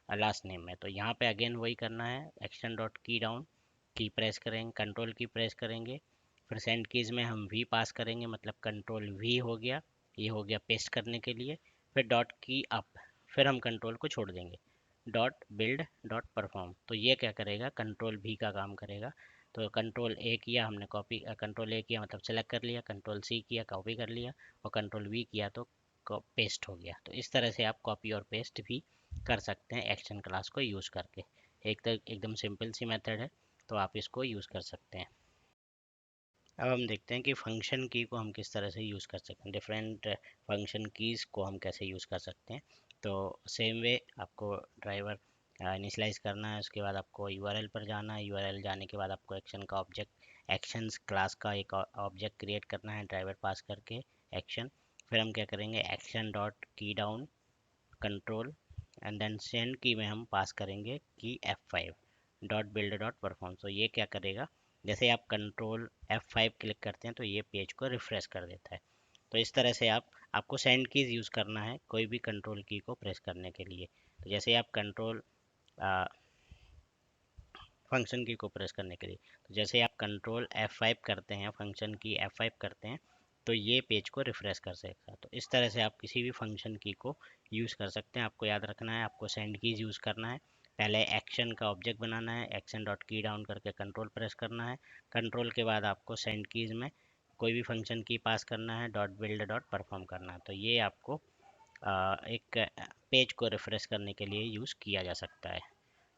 Speaker 1: लास्ट नेम में। तो यहाँ पे अगेन वही करना है, एक्शन डॉट की डाउन, की प्रेस करेंगे, कंट्रोल की प्रेस करेंगे, फिर सेंड कीज में हम वी पास करेंगे, मतलब कंट्रोल वी हो गया, ये हो गया पेस्ट करने के लिए, फिर डॉट की अप, फिर हम कंट्रोल को छोड़ देंगे, डॉट बिल्ड डॉट परफॉर्म। तो ये क्या करेगा, कंट्रोल भी का काम करेगा। तो कंट्रोल ए किया हमने कॉपी, कंट्रोल ए किया मतलब सेलेक्ट कर लिया, कंट्रोल सी किया कॉपी कर लिया, और कंट्रोल वी किया तो पेस्ट हो गया। तो इस तरह से आप कॉपी और पेस्ट भी कर सकते हैं एक्शन क्लास को यूज़ करके। एक तो एकदम सिंपल सी मेथड है, तो आप इसको यूज़ कर सकते हैं। अब हम देखते हैं कि फंक्शन की को हम किस तरह से यूज़ कर सकते हैं, डिफरेंट फंक्शन कीज़ को हम कैसे यूज़ कर सकते हैं। तो सेम वे आपको ड्राइवर इनिशलाइज करना है, उसके बाद आपको यूआरएल पर जाना है, यूआरएल जाने के बाद आपको एक्शन का ऑब्जेक्ट, एक्शंस क्लास का एक ऑब्जेक्ट क्रिएट करना है ड्राइवर पास करके एक्शन। फिर हम क्या करेंगे, action dot key down control and then send key में हम पास करेंगे की F5 dot build dot perform. तो ये क्या करेगा, जैसे आप कंट्रोल F5 क्लिक करते हैं तो ये पेज को रिफ्रेश कर देता है। तो इस तरह से आपको सेंड कीज यूज़ करना है कोई भी कंट्रोल की को प्रेस करने के लिए। तो जैसे आप कंट्रोल फंक्शन की को प्रेस करने के लिए, तो जैसे आप कंट्रोल F5 करते हैं, फंक्शन की F5 करते हैं, तो ये पेज को रिफ्रेश कर सकेगा। तो इस तरह से आप किसी भी फंक्शन की को यूज़ कर सकते हैं। आपको याद रखना है, आपको सेंड कीज यूज़ करना है, पहले एक्शन का ऑब्जेक्ट बनाना है, एक्शन डॉट की डाउन करके कंट्रोल प्रेस करना है, कंट्रोल के बाद आपको सेंड कीज में कोई भी फंक्शन की पास करना है, डॉट बिल्ड डॉट परफॉर्म करना है। तो ये आपको एक पेज को रिफ्रेश करने के लिए यूज़ किया जा सकता है।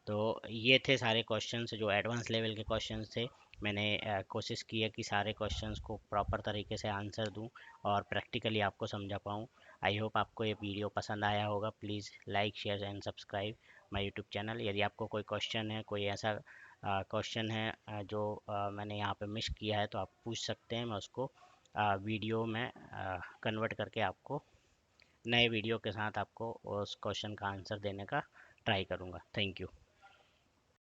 Speaker 1: तो ये थे सारे क्वेश्चंस जो एडवांस लेवल के क्वेश्चंस थे। मैंने कोशिश की है कि सारे क्वेश्चंस को प्रॉपर तरीके से आंसर दूं और प्रैक्टिकली आपको समझा पाऊँ। आई होप आपको ये वीडियो पसंद आया होगा। Please like share and subscribe my YouTube channel. यदि आपको कोई क्वेश्चन है, कोई ऐसा क्वेश्चन है जो मैंने यहाँ पे मिस किया है, तो आप पूछ सकते हैं, मैं उसको वीडियो में कन्वर्ट करके आपको नए वीडियो के साथ आपको उस क्वेश्चन का आंसर देने का ट्राई करूँगा। Thank you.